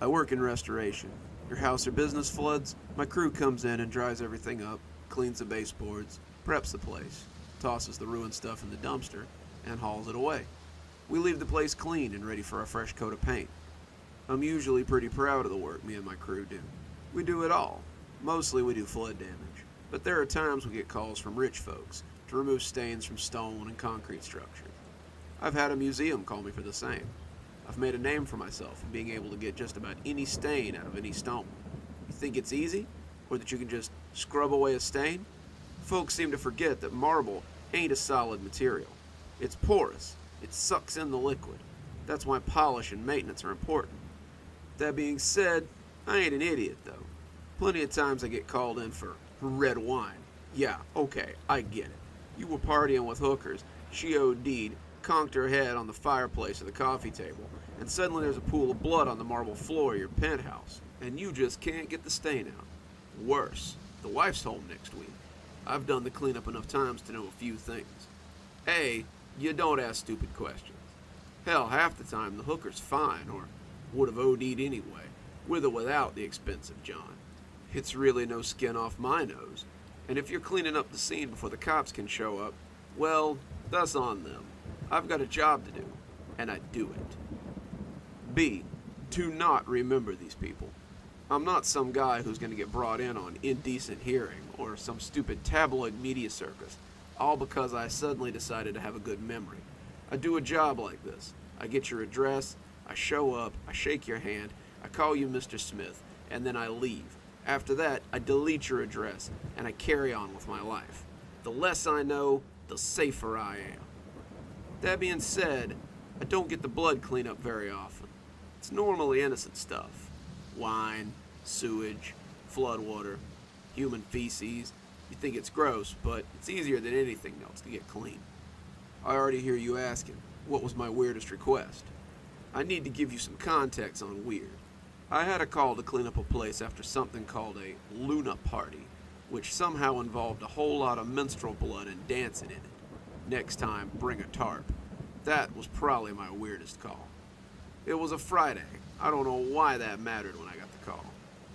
I work in restoration. Your house or business floods, my crew comes in and dries everything up, cleans the baseboards, preps the place, tosses the ruined stuff in the dumpster, and hauls it away. We leave the place clean and ready for a fresh coat of paint. I'm usually pretty proud of the work me and my crew do. We do it all. Mostly we do flood damage, but there are times we get calls from rich folks to remove stains from stone and concrete structures. I've had a museum call me for the same. I've made a name for myself in being able to get just about any stain out of any stone. You think it's easy? Or that you can just scrub away a stain? Folks seem to forget that marble ain't a solid material. It's porous. It sucks in the liquid. That's why polish and maintenance are important. That being said, I ain't an idiot though. Plenty of times I get called in for red wine. Yeah, okay, I get it. You were partying with hookers, she OD'd, conked her head on the fireplace of the coffee table, and suddenly there's a pool of blood on the marble floor of your penthouse, and you just can't get the stain out. Worse, the wife's home next week. I've done the cleanup enough times to know a few things. A, you don't ask stupid questions. Hell, half the time the hooker's fine, or would have OD'd anyway, with or without the expensive John. It's really no skin off my nose, and if you're cleaning up the scene before the cops can show up, well, that's on them. I've got a job to do, and I do it. B, do not remember these people. I'm not some guy who's going to get brought in on indecent hearing or some stupid tabloid media circus, all because I suddenly decided to have a good memory. I do a job like this. I get your address, I show up, I shake your hand, I call you Mr. Smith, and then I leave. After that, I delete your address, and I carry on with my life. The less I know, the safer I am. That being said, I don't get the blood cleanup very often. It's normally innocent stuff. Wine, sewage, floodwater, human feces. You think it's gross, but it's easier than anything else to get clean. I already hear you asking, what was my weirdest request? I need to give you some context on weird. I had a call to clean up a place after something called a Luna Party, which somehow involved a whole lot of menstrual blood and dancing in it. Next time, bring a tarp. That was probably my weirdest call. It was a Friday. I don't know why that mattered when I got the call.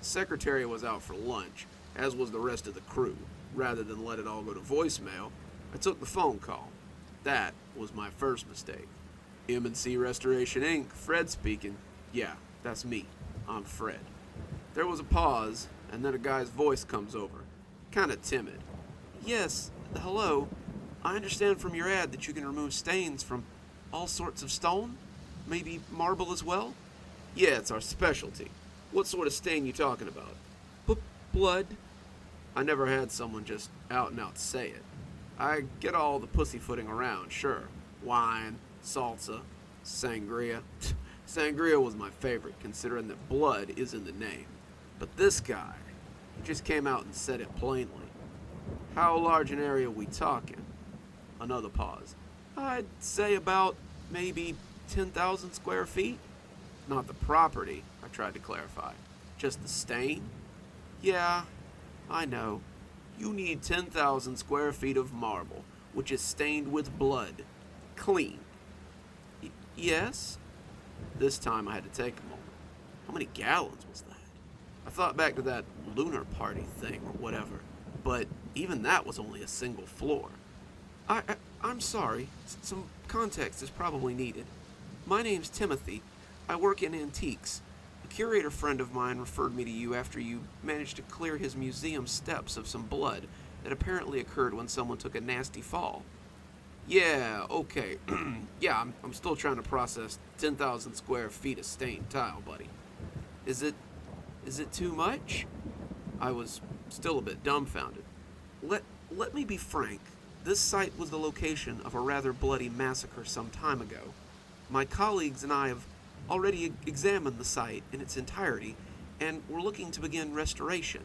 The secretary was out for lunch, as was the rest of the crew. Rather than let it all go to voicemail, I took the phone call. That was my first mistake. M&C Restoration Inc., Fred speaking. Yeah, that's me. I'm Fred. There was a pause, and then a guy's voice comes over. Kinda timid. Yes, hello. I understand from your ad that you can remove stains from all sorts of stone? Maybe marble as well? Yeah, it's our specialty. What sort of stain you talking about? Blood. I never had someone just out and out say it. I get all the pussyfooting around, sure. Wine, salsa, sangria. Sangria was my favorite, considering that blood is in the name. But this guy, he just came out and said it plainly. How large an area are we talking? Another pause. I'd say about maybe 10,000 square feet. Not the property, I tried to clarify. Just the stain? Yeah, I know. You need 10,000 square feet of marble, which is stained with blood. Clean. Yes? This time I had to take a moment. How many gallons was that? I thought back to that lunar party thing or whatever, but even that was only a single floor. I'm sorry. Some context is probably needed. My name's Timothy. I work in antiques. A curator friend of mine referred me to you after you managed to clear his museum steps of some blood that apparently occurred when someone took a nasty fall. Yeah, okay. Yeah, I'm still trying to process 10,000 square feet of stained tile, buddy. Is it too much? I was still a bit dumbfounded. Let me be frank. This site was the location of a rather bloody massacre some time ago. My colleagues and I have already examined the site in its entirety, and we're looking to begin restoration.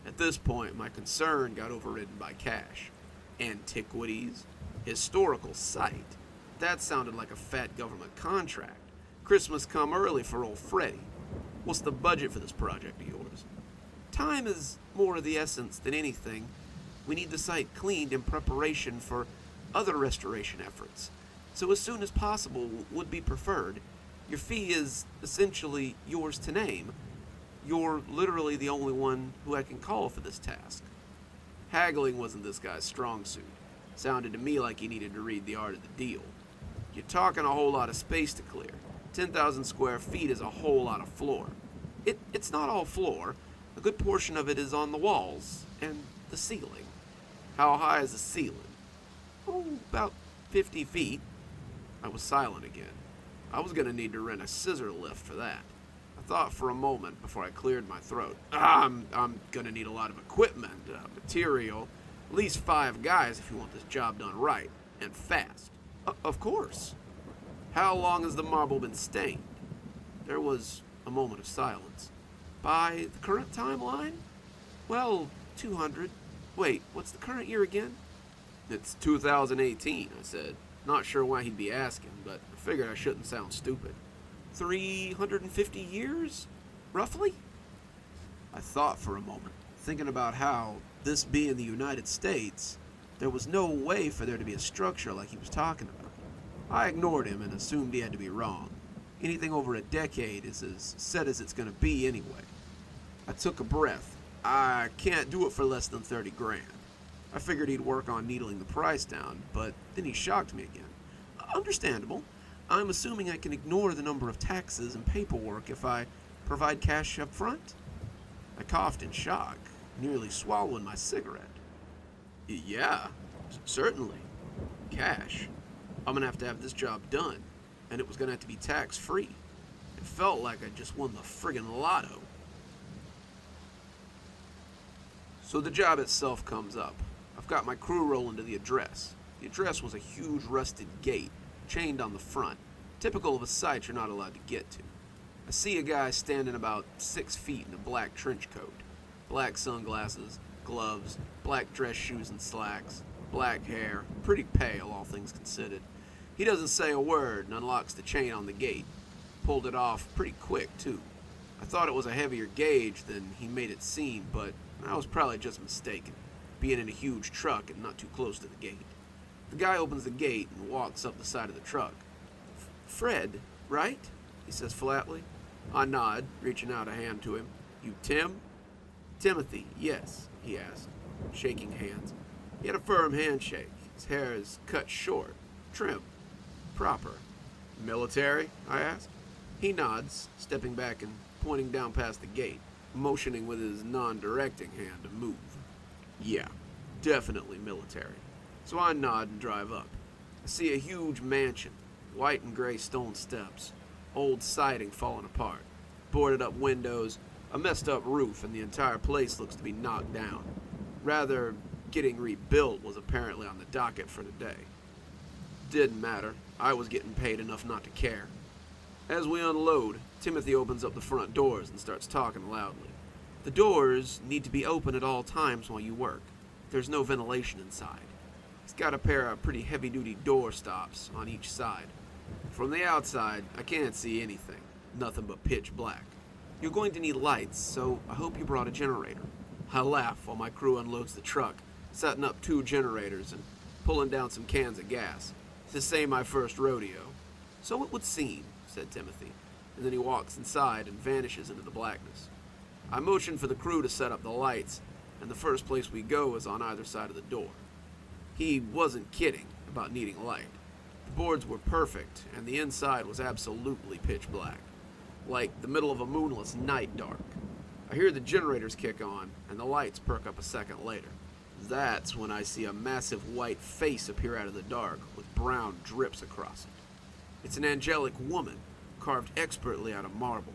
At this point, my concern got overridden by cash. Antiquities? Historical site? That sounded like a fat government contract. Christmas come early for old Freddy. What's the budget for this project of yours? Time is more of the essence than anything. We need the site cleaned in preparation for other restoration efforts, so as soon as possible would be preferred. Your fee is essentially yours to name. You're literally the only one who I can call for this task. Haggling wasn't this guy's strong suit. Sounded to me like he needed to read the art of the deal. You're talking a whole lot of space to clear. 10,000 square feet is a whole lot of floor. It's not all floor. A good portion of it is on the walls and the ceiling. How high is the ceiling? Oh, about 50 feet. I was silent again. I was going to need to rent a scissor lift for that. I thought for a moment before I cleared my throat. I'm going to need a lot of equipment, material, at least 5 guys if you want this job done right, and fast. Of course. How long has the marble been stained? There was a moment of silence. By the current timeline? Well, 200. Wait, what's the current year again? It's 2018, I said. Not sure why he'd be asking, but I figured I shouldn't sound stupid. 350 years? Roughly? I thought for a moment, thinking about how, this being the United States, there was no way for there to be a structure like he was talking about. I ignored him and assumed he had to be wrong. Anything over a decade is as set as it's going to be anyway. I took a breath. I can't do it for less than 30 grand. I figured he'd work on needling the price down, but then he shocked me again. Understandable. I'm assuming I can ignore the number of taxes and paperwork if I provide cash up front? I coughed in shock, nearly swallowing my cigarette. Yeah, certainly. Cash. I'm gonna have to have this job done, and it was gonna have to be tax-free. It felt like I just won the friggin' lotto. So the job itself comes up. I've got my crew rolling to the address. The address was a huge rusted gate, chained on the front, typical of a site you're not allowed to get to. I see a guy standing about 6 feet in a black trench coat, black sunglasses, gloves, black dress shoes and slacks, black hair, pretty pale, all things considered. He doesn't say a word and unlocks the chain on the gate. Pulled it off pretty quick, too. I thought it was a heavier gauge than he made it seem, but I was probably just mistaken, being in a huge truck and not too close to the gate. The guy opens the gate and walks up the side of the truck. Fred, right? He says flatly. I nod, reaching out a hand to him. You Tim? Timothy, yes, he asked, shaking hands. He had a firm handshake. His hair is cut short, trim, proper. Military? I asked. He nods, stepping back and pointing down past the gate, motioning with his non-directing hand to move. Yeah, definitely military. So I nod and drive up. I see a huge mansion, white and gray stone steps, old siding falling apart, boarded up windows, a messed up roof, and the entire place looks to be knocked down. Rather, getting rebuilt was apparently on the docket for the day. Didn't matter. I was getting paid enough not to care. As we unload, Timothy opens up the front doors and starts talking loudly. The doors need to be open at all times while you work. There's no ventilation inside. He's got a pair of pretty heavy-duty door stops on each side. From the outside, I can't see anything. Nothing but pitch black. You're going to need lights, so I hope you brought a generator. I laugh while my crew unloads the truck, setting up 2 generators and pulling down some cans of gas. This ain't my first rodeo. So it would seem, said Timothy, and then he walks inside and vanishes into the blackness. I motion for the crew to set up the lights, and the first place we go is on either side of the door. He wasn't kidding about needing light. The boards were perfect, and the inside was absolutely pitch black, like the middle of a moonless night dark. I hear the generators kick on, and the lights perk up a second later. That's when I see a massive white face appear out of the dark, with brown drips across it. It's an angelic woman, carved expertly out of marble.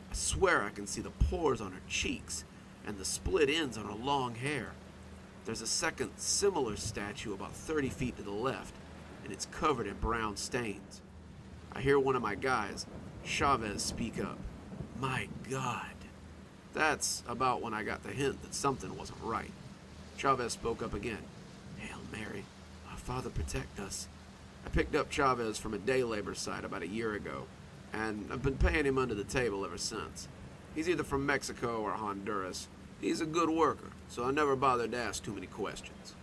I swear I can see the pores on her cheeks, and the split ends on her long hair. There's a second similar statue about 30 feet to the left, and it's covered in brown stains. I hear one of my guys, Chavez, speak up. My God. That's about when I got the hint that something wasn't right. Chavez spoke up again. Hail Mary, our Father protect us. I picked up Chavez from a day labor site about a year ago, and I've been paying him under the table ever since. He's either from Mexico or Honduras. He's a good worker, so I never bothered to ask too many questions.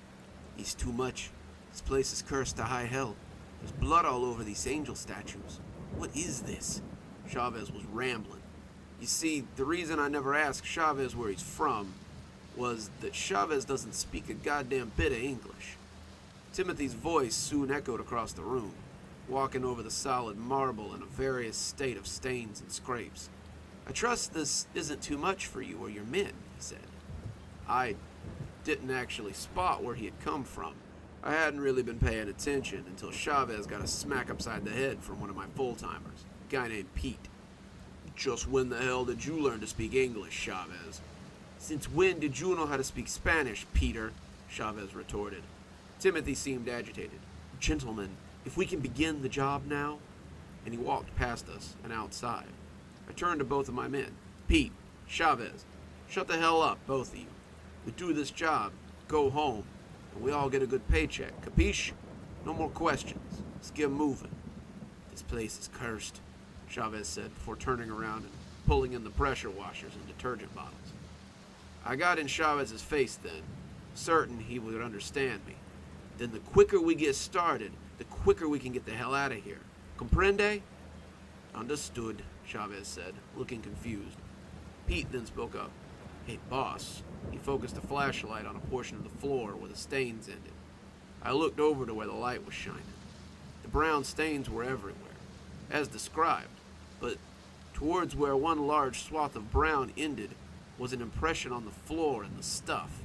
He's too much. This place is cursed to high hell. There's blood all over these angel statues. What is this? Chavez was rambling. You see, the reason I never asked Chavez where he's from was that Chavez doesn't speak a goddamn bit of English. Timothy's voice soon echoed across the room, walking over the solid marble in a various state of stains and scrapes. I trust this isn't too much for you or your men, he said. I didn't actually spot where he had come from. I hadn't really been paying attention until Chavez got a smack upside the head from one of my full-timers, a guy named Pete. Just when the hell did you learn to speak English, Chavez? Since when did you know how to speak Spanish, Peter? Chavez retorted. Timothy seemed agitated. Gentlemen, if we can begin the job now? And he walked past us and outside. I turned to both of my men. Pete, Chavez, shut the hell up, both of you. We do this job, go home, and we all get a good paycheck. Capiche? No more questions. Let's get moving. This place is cursed, Chavez said before turning around and pulling in the pressure washers and detergent bottles. I got in Chavez's face then, certain he would understand me. Then the quicker we get started, the quicker we can get the hell out of here. Comprende? Understood, Chavez said, looking confused. Pete then spoke up. Hey, boss. He focused a flashlight on a portion of the floor where the stains ended. I looked over to where the light was shining. The brown stains were everywhere, as described, but towards where one large swath of brown ended was an impression on the floor and the stuff.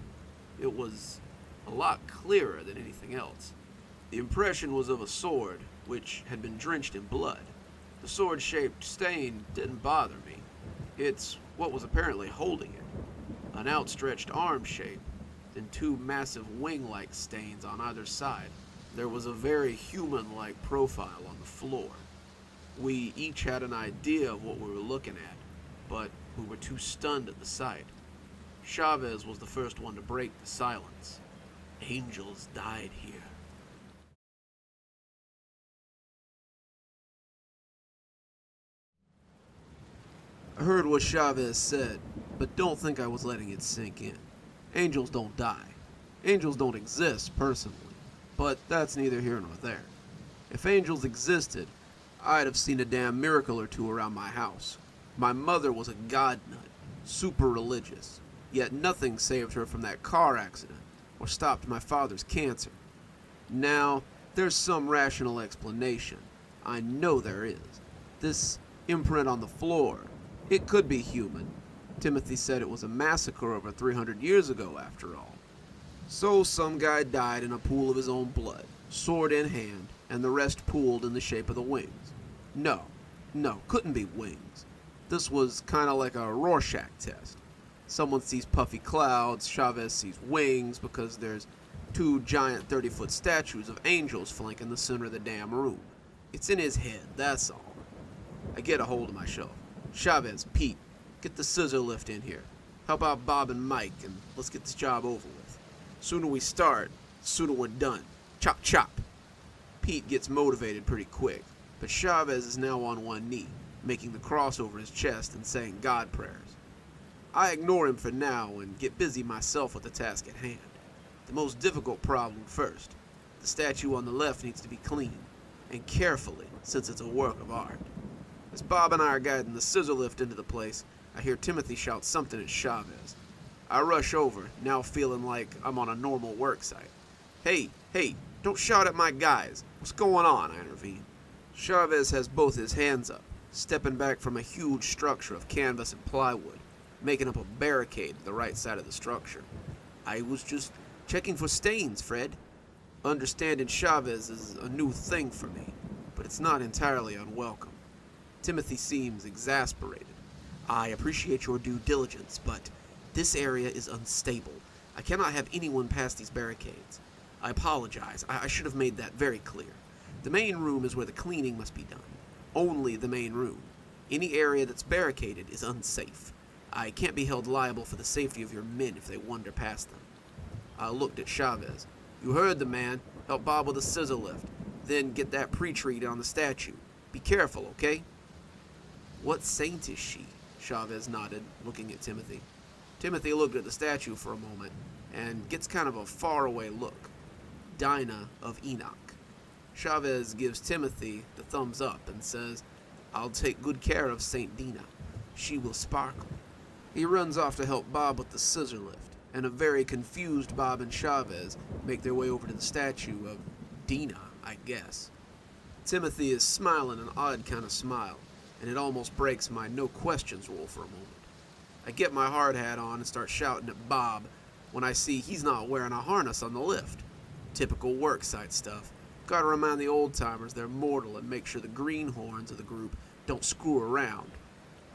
It was a lot clearer than anything else. The impression was of a sword, which had been drenched in blood. The sword-shaped stain didn't bother me. It's what was apparently holding it. An outstretched arm shape, then two massive wing-like stains on either side. There was a very human-like profile on the floor. We each had an idea of what we were looking at, but we were too stunned at the sight. Chavez was the first one to break the silence. Angels died here. I heard what Chavez said, but don't think I was letting it sink in. Angels don't die. Angels don't exist, personally, but that's neither here nor there. If angels existed, I'd have seen a damn miracle or two around my house. My mother was a god nut, super religious, yet nothing saved her from that car accident or stopped my father's cancer. Now, there's some rational explanation. I know there is. This imprint on the floor, it could be human. Timothy said it was a massacre over 300 years ago, after all. So some guy died in a pool of his own blood, sword in hand, and the rest pooled in the shape of the wings. No, couldn't be wings. This was kind of like a Rorschach test. Someone sees puffy clouds, Chavez sees wings because there's two giant 30-foot statues of angels flanking the center of the damn room. It's in his head, that's all. I get a hold of myself. Chavez, Pete, get the scissor lift in here. Help out Bob and Mike, and let's get this job over with. Sooner we start, sooner we're done. Chop, chop. Pete gets motivated pretty quick, but Chavez is now on one knee, making the cross over his chest and saying God prayers. I ignore him for now and get busy myself with the task at hand. The most difficult problem first. The statue on the left needs to be cleaned, and carefully, since it's a work of art. As Bob and I are guiding the scissor lift into the place, I hear Timothy shout something at Chavez. I rush over, now feeling like I'm on a normal work site. Hey, don't shout at my guys. What's going on? I intervene. Chavez has both his hands up, stepping back from a huge structure of canvas and plywood, making up a barricade to the right side of the structure. I was just checking for stains, Fred. Understanding Chavez is a new thing for me, but it's not entirely unwelcome. Timothy seems exasperated. I appreciate your due diligence, but this area is unstable. I cannot have anyone pass these barricades. I apologize. I should have made that very clear. The main room is where the cleaning must be done. Only the main room. Any area that's barricaded is unsafe. I can't be held liable for the safety of your men if they wander past them. I looked at Chavez. You heard the man. Help Bob with the scissor lift. Then get that pre-treat on the statue. Be careful, okay? What saint is she? Chavez nodded, looking at Timothy. Timothy looked at the statue for a moment, and gets kind of a faraway look. Dinah of Enoch. Chavez gives Timothy the thumbs up and says, I'll take good care of St. Dina. She will sparkle. He runs off to help Bob with the scissor lift, and a very confused Bob and Chavez make their way over to the statue of Dina, I guess. Timothy is smiling an odd kind of smile, and it almost breaks my no questions rule for a moment. I get my hard hat on and start shouting at Bob when I see he's not wearing a harness on the lift. Typical worksite stuff. Gotta remind the old-timers they're mortal and make sure the greenhorns of the group don't screw around.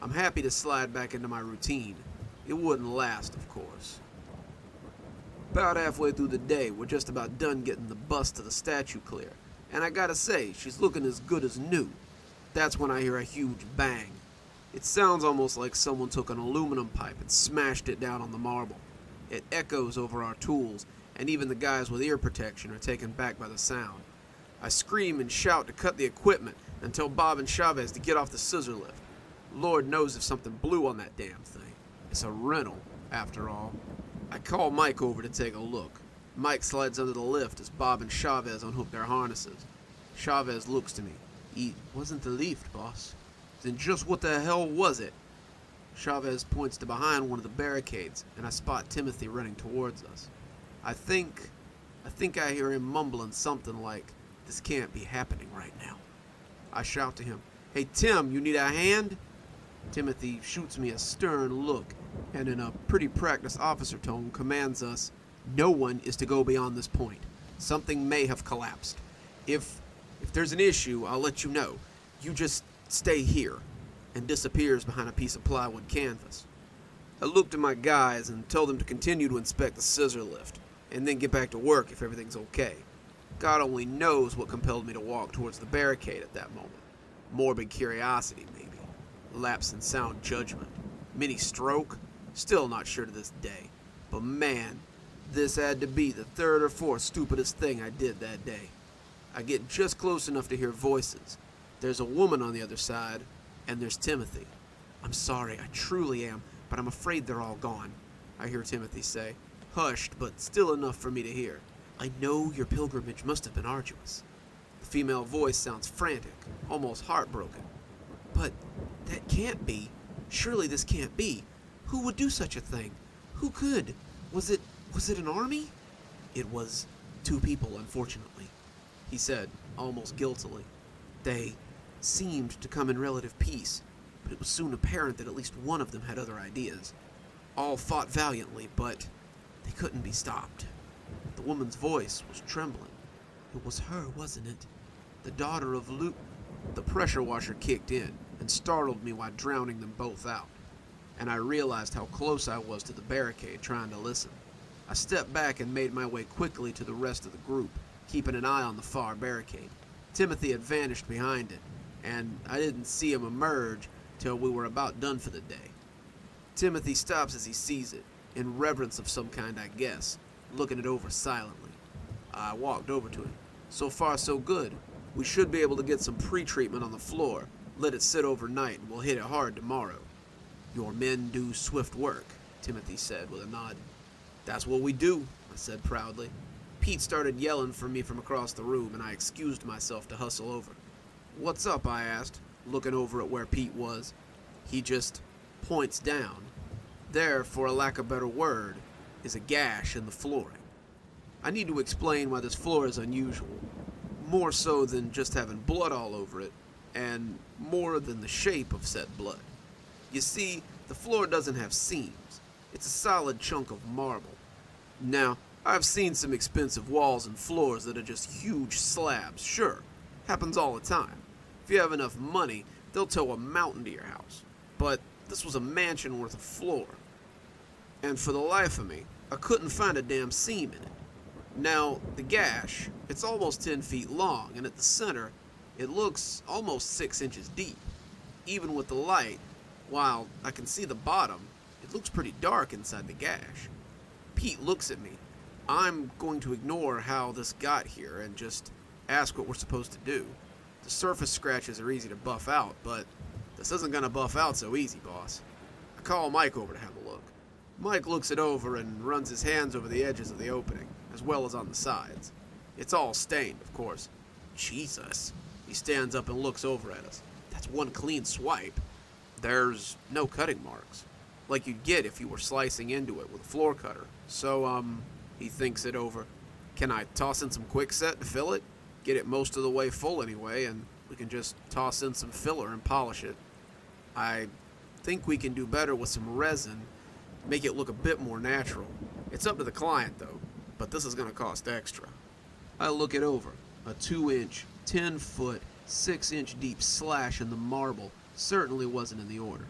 I'm happy to slide back into my routine. It wouldn't last, of course. About halfway through the day, we're just about done getting the bust of the statue clear, and I gotta say, she's looking as good as new. That's when I hear a huge bang. It sounds almost like someone took an aluminum pipe and smashed it down on the marble. It echoes over our tools, and even the guys with ear protection are taken back by the sound. I scream and shout to cut the equipment and tell Bob and Chavez to get off the scissor lift. Lord knows if something blew on that damn thing. It's a rental, after all. I call Mike over to take a look. Mike slides under the lift as Bob and Chavez unhook their harnesses. Chavez looks to me. It wasn't the lift, boss. Then just what the hell was it? Chavez points to behind one of the barricades, and I spot Timothy running towards us. I think I hear him mumbling something like, "This can't be happening right now." I shout to him, "Hey Tim, you need a hand?" Timothy shoots me a stern look, and in a pretty practiced officer tone commands us, "No one is to go beyond this point. Something may have collapsed. If there's an issue, I'll let you know. You just stay here," and disappears behind a piece of plywood canvas. I look to my guys and tell them to continue to inspect the scissor lift, and then get back to work if everything's okay. God only knows what compelled me to walk towards the barricade at that moment. Morbid curiosity, maybe. Lapse in sound judgment. Mini stroke? Still not sure to this day. But man, this had to be the third or fourth stupidest thing I did that day. I get just close enough to hear voices. There's a woman on the other side, and there's Timothy. "I'm sorry, I truly am, but I'm afraid they're all gone," I hear Timothy say, hushed but still enough for me to hear. "I know your pilgrimage must have been arduous." The female voice sounds frantic, almost heartbroken. "But that can't be. Surely this can't be. Who would do such a thing? Who could? Was it an army?" "It was 2 people, unfortunately," he said, almost guiltily. "They seemed to come in relative peace, but it was soon apparent that at least one of them had other ideas. All fought valiantly, but they couldn't be stopped." The woman's voice was trembling. "It was her, wasn't it? The daughter of Luke." The pressure washer kicked in and startled me while drowning them both out, and I realized how close I was to the barricade trying to listen. I stepped back and made my way quickly to the rest of the group, keeping an eye on the far barricade. Timothy had vanished behind it, and I didn't see him emerge till we were about done for the day. Timothy stops as he sees it, in reverence of some kind, I guess, looking it over silently. I walked over to him. "So far, so good. We should be able to get some pre-treatment on the floor, let it sit overnight, and we'll hit it hard tomorrow." "Your men do swift work," Timothy said with a nod. "That's what we do," I said proudly. Pete started yelling for me from across the room, and I excused myself to hustle over. "What's up?" I asked, looking over at where Pete was. He just points down. There, for a lack of a better word, is a gash in the flooring. I need to explain why this floor is unusual, more so than just having blood all over it, and more than the shape of said blood. You see, the floor doesn't have seams. It's a solid chunk of marble. Now, I've seen some expensive walls and floors that are just huge slabs, sure. Happens all the time. If you have enough money, they'll tow a mountain to your house. But this was a mansion worth of floor. And for the life of me, I couldn't find a damn seam in it. Now, the gash, it's almost 10 feet long, and at the center, it looks almost 6 inches deep. Even with the light, while I can see the bottom, it looks pretty dark inside the gash. Pete looks at me. I'm going to ignore how this got here and just ask what we're supposed to do. The surface scratches are easy to buff out, but this isn't going to buff out so easy, boss. I call Mike over to have a look. Mike looks it over and runs his hands over the edges of the opening, as well as on the sides. It's all stained, of course. Jesus. He stands up and looks over at us. That's one clean swipe. There's no cutting marks, like you'd get if you were slicing into it with a floor cutter. So, he thinks it over. Can I toss in some quickset to fill it? Get it most of the way full anyway, and we can just toss in some filler and polish it. I think we can do better with some resin, make it look a bit more natural. It's up to the client though, but this is going to cost extra. I look it over. A 2-inch, 10-foot, 6-inch deep slash in the marble certainly wasn't in the order.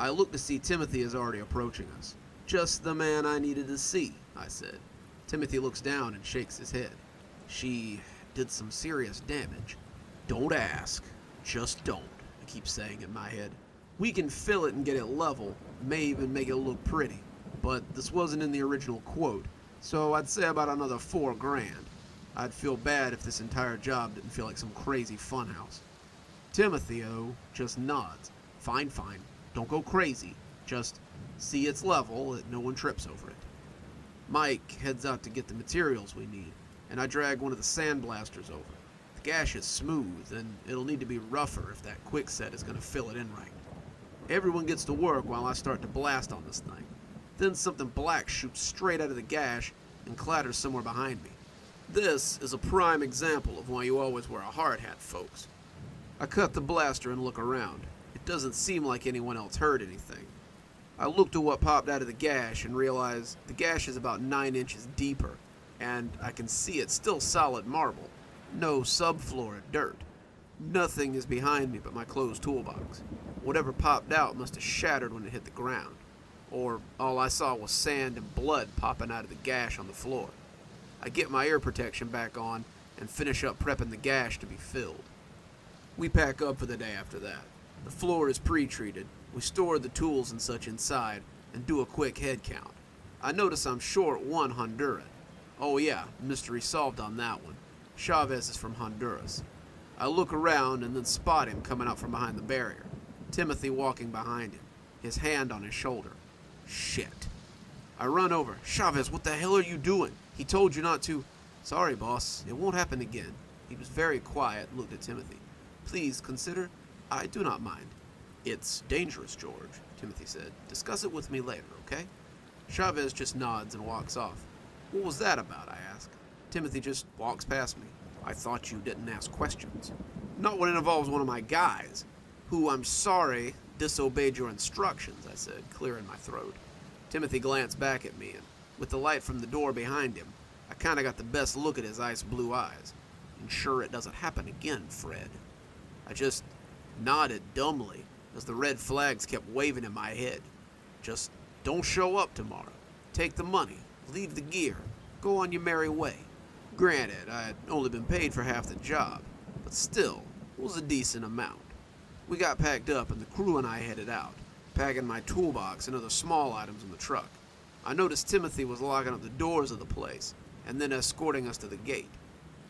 I look to see Timothy is already approaching us. Just the man I needed to see, I said. Timothy looks down and shakes his head. She did some serious damage. Don't ask, just don't, I keep saying in my head. We can fill it and get it level, may even make it look pretty, but this wasn't in the original quote, so I'd say about another $4 grand. I'd feel bad if this entire job didn't feel like some crazy funhouse. Timothy, though, just nods. Fine, don't go crazy, just see it's level, that no one trips over it. Mike heads out to get the materials we need, and I drag one of the sandblasters over. The gash is smooth, and it'll need to be rougher if that quickset is going to fill it in right. Everyone gets to work while I start to blast on this thing. Then something black shoots straight out of the gash and clatters somewhere behind me. This is a prime example of why you always wear a hard hat, folks. I cut the blaster and look around. It doesn't seem like anyone else heard anything. I look to what popped out of the gash and realize the gash is about 9 inches deeper, and I can see it's still solid marble. No subfloor of dirt. Nothing is behind me but my closed toolbox. Whatever popped out must have shattered when it hit the ground, or all I saw was sand and blood popping out of the gash on the floor. I get my ear protection back on and finish up prepping the gash to be filled. We pack up for the day after that. The floor is pre-treated. We store the tools and such inside and do a quick head count. I notice I'm short one Honduran. Oh yeah, mystery solved on that one. Chavez is from Honduras. I look around and then spot him coming out from behind the barrier. Timothy walking behind him, his hand on his shoulder. Shit. I run over. Chavez, what the hell are you doing? He told you not to. Sorry, boss. It won't happen again. He was very quiet and looked at Timothy. Please consider. I do not mind. It's dangerous, George, Timothy said. Discuss it with me later, okay? Chavez just nods and walks off. What was that about, I ask. Timothy just walks past me. I thought you didn't ask questions. Not when it involves one of my guys, who, I'm sorry, disobeyed your instructions, I said, clearing my throat. Timothy glanced back at me, and with the light from the door behind him, I kinda got the best look at his ice blue eyes. Ensure it doesn't happen again, Fred. I just nodded dumbly as the red flags kept waving in my head. Just don't show up tomorrow. Take the money. Leave the gear. Go on your merry way. Granted, I had only been paid for half the job, but still, it was a decent amount. We got packed up and the crew and I headed out, packing my toolbox and other small items in the truck. I noticed Timothy was locking up the doors of the place and then escorting us to the gate.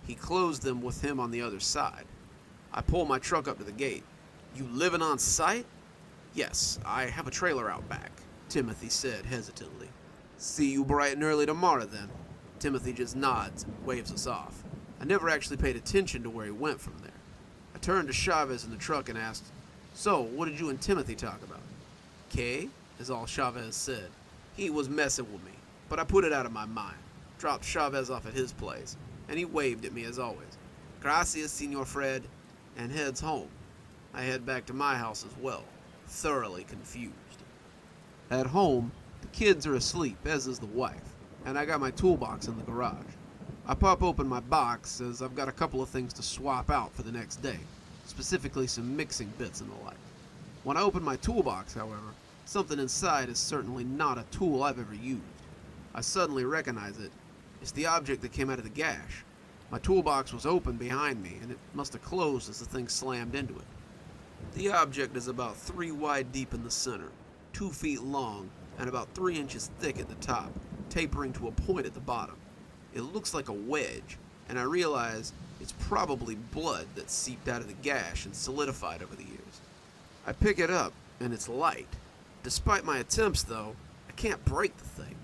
He closed them with him on the other side. I pull my truck up to the gate. You living on site? Yes, I have a trailer out back, Timothy said hesitantly. See you bright and early tomorrow then. Timothy just nods and waves us off. I never actually paid attention to where he went from there. I turned to Chavez in the truck and asked, So, what did you and Timothy talk about? "'Kay," is all Chavez said. He was messing with me, but I put it out of my mind. Dropped Chavez off at his place, and he waved at me as always. Gracias, Senor Fred, and heads home. I head back to my house as well, thoroughly confused. At home, the kids are asleep, as is the wife, and I got my toolbox in the garage. I pop open my box as I've got a couple of things to swap out for the next day, specifically some mixing bits and the like. When I open my toolbox, however, something inside is certainly not a tool I've ever used. I suddenly recognize it. It's the object that came out of the gash. My toolbox was open behind me, and it must have closed as the thing slammed into it. The object is about 3 wide deep in the center, 2 feet long, and about 3 inches thick at the top, tapering to a point at the bottom. It looks like a wedge, and I realize it's probably blood that seeped out of the gash and solidified over the years. I pick it up, and it's light. Despite my attempts, though, I can't break the thing.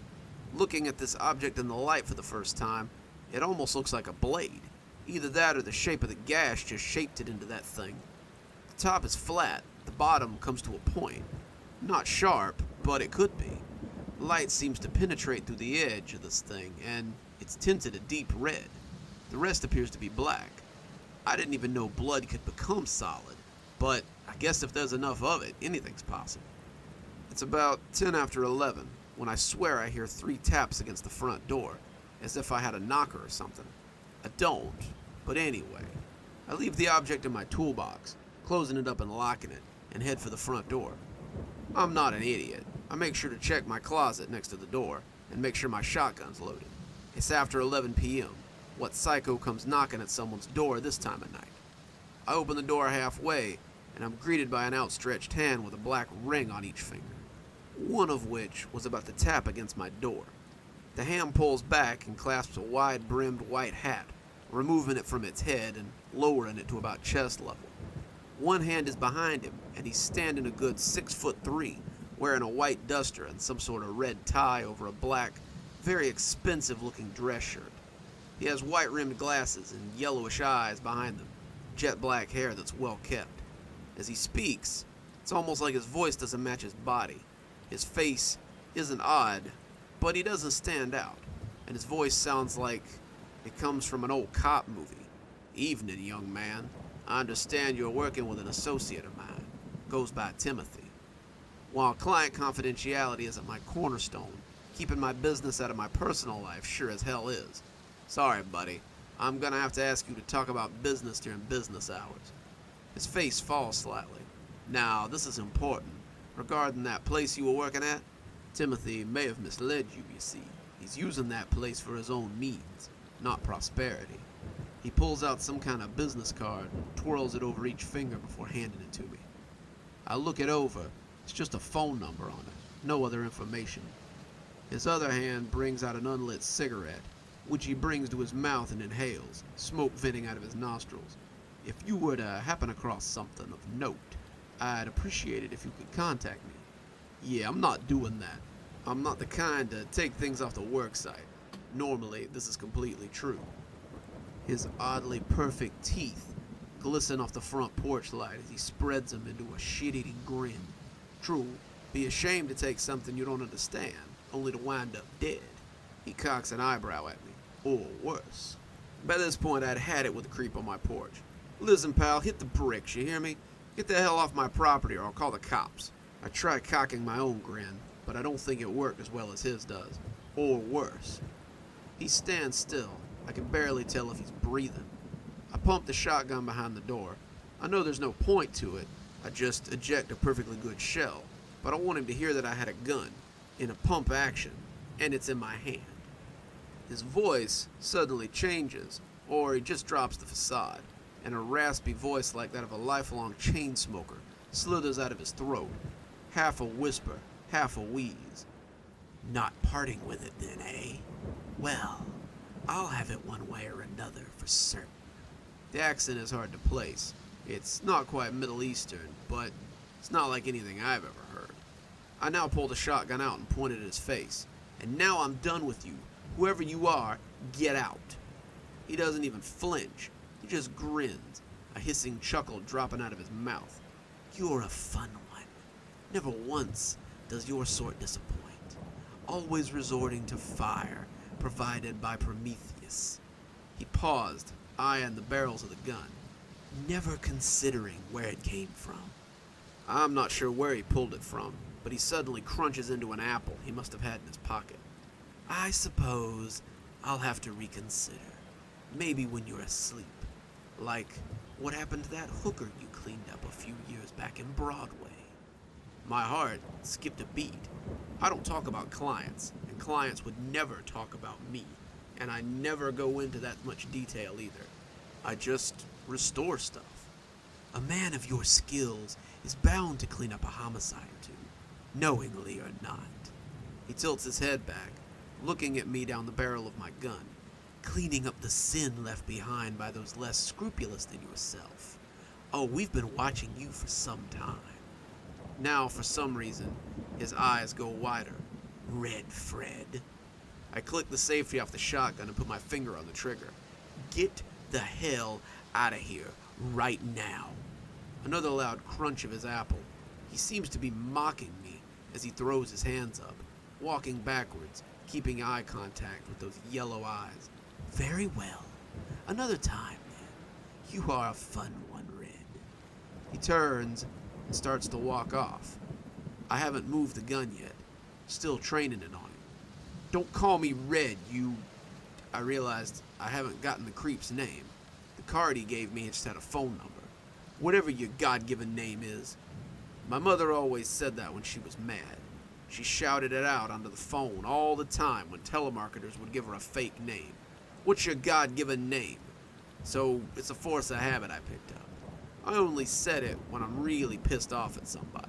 Looking at this object in the light for the first time, it almost looks like a blade. Either that or the shape of the gash just shaped it into that thing. The top is flat, the bottom comes to a point. Not sharp, but it could be. Light seems to penetrate through the edge of this thing, and it's tinted a deep red. The rest appears to be black. I didn't even know blood could become solid, but I guess if there's enough of it, anything's possible. It's about 10 after 11 when I swear I hear 3 taps against the front door, as if I had a knocker or something. I don't, but anyway. I leave the object in my toolbox, closing it up and locking it, and head for the front door. I'm not an idiot. I make sure to check my closet next to the door, and make sure my shotgun's loaded. It's after 11 p.m. What psycho comes knocking at someone's door this time of night? I open the door halfway, and I'm greeted by an outstretched hand with a black ring on each finger, one of which was about to tap against my door. The hand pulls back and clasps a wide-brimmed white hat, removing it from its head and lowering it to about chest level. One hand is behind him, and he's standing a good 6'3", wearing a white duster and some sort of red tie over a black, very expensive-looking dress shirt. He has white-rimmed glasses and yellowish eyes behind them, jet black hair that's well kept. As he speaks, it's almost like his voice doesn't match his body. His face isn't odd, but he doesn't stand out, and his voice sounds like it comes from an old cop movie. "Evening, young man. I understand you're working with an associate of mine. Goes by Timothy. While client confidentiality isn't my cornerstone, keeping my business out of my personal life sure as hell is. Sorry, buddy. I'm gonna have to ask you to talk about business during business hours." His face falls slightly. "Now, this is important. Regarding that place you were working at, Timothy may have misled you, you see. He's using that place for his own means, not prosperity." He pulls out some kind of business card and twirls it over each finger before handing it to me. I look it over. It's just a phone number on it, no other information. His other hand brings out an unlit cigarette, which he brings to his mouth and inhales, smoke venting out of his nostrils. "If you were to happen across something of note, I'd appreciate it if you could contact me." Yeah, I'm not doing that. I'm not the kind to take things off the work site. Normally, this is completely true. His oddly perfect teeth glisten off the front porch light as he spreads them into a shit-eating grin. True, be ashamed to take something you don't understand, only to wind up dead. He cocks an eyebrow at me, or worse. By this point, I'd had it with the creep on my porch. "Listen, pal, hit the bricks, you hear me? Get the hell off my property or I'll call the cops." I try cocking my own grin, but I don't think it worked as well as his does, or worse. He stands still. I can barely tell if he's breathing. I pump the shotgun behind the door. I know there's no point to it. I just eject a perfectly good shell, but I want him to hear that I had a gun, in a pump action, and it's in my hand. His voice suddenly changes, or he just drops the facade, and a raspy voice like that of a lifelong chain smoker slithers out of his throat, half a whisper, half a wheeze. "Not parting with it then, eh? Well, I'll have it one way or another for certain." The accent is hard to place. It's not quite Middle Eastern, but it's not like anything I've ever heard. I now pull the shotgun out and point it at his face. "And now I'm done with you. Whoever you are, get out." He doesn't even flinch. He just grins, a hissing chuckle dropping out of his mouth. "You're a fun one. Never once does your sort disappoint. Always resorting to fire, provided by Prometheus." He paused, eyeing the barrels of the gun, never considering where it came from. I'm not sure where he pulled it from, but he suddenly crunches into an apple he must have had in his pocket. "I suppose I'll have to reconsider. Maybe when you're asleep. Like what happened to that hooker you cleaned up a few years back in Broadway." My heart skipped a beat. I don't talk about clients, and clients would never talk about me, and I never go into that much detail either. I just restore stuff. A man of your skills is bound to clean up a homicide or two, knowingly or not. He tilts his head back, looking at me down the barrel of my gun, cleaning up the sin left behind by those less scrupulous than yourself. Oh, we've been watching you for some time. Now, for some reason, his eyes go wider. Red Fred. I click the safety off the shotgun and put my finger on the trigger. "Get the hell out of here, right now." Another loud crunch of his apple. He seems to be mocking me as he throws his hands up, walking backwards, keeping eye contact with those yellow eyes. Very well. Another time, then. You are a fun one, Red. He turns and starts to walk off. I haven't moved the gun yet, still training it on him. Don't call me Red, you... I realized I haven't gotten the creep's name. The card he gave me just had a phone number. Whatever your God-given name is. My mother always said that when she was mad. She shouted it out onto the phone all the time when telemarketers would give her a fake name. What's your God-given name? So it's a force of habit I picked up. I only said it when I'm really pissed off at somebody.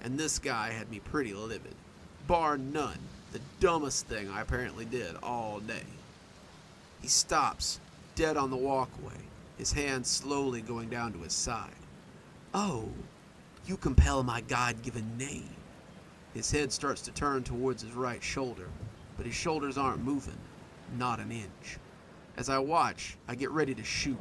And this guy had me pretty livid. Bar none, the dumbest thing I apparently did all day. He stops, dead on the walkway, his hand slowly going down to his side. Oh, you compel my God-given name. His head starts to turn towards his right shoulder, but his shoulders aren't moving, not an inch. As I watch, I get ready to shoot.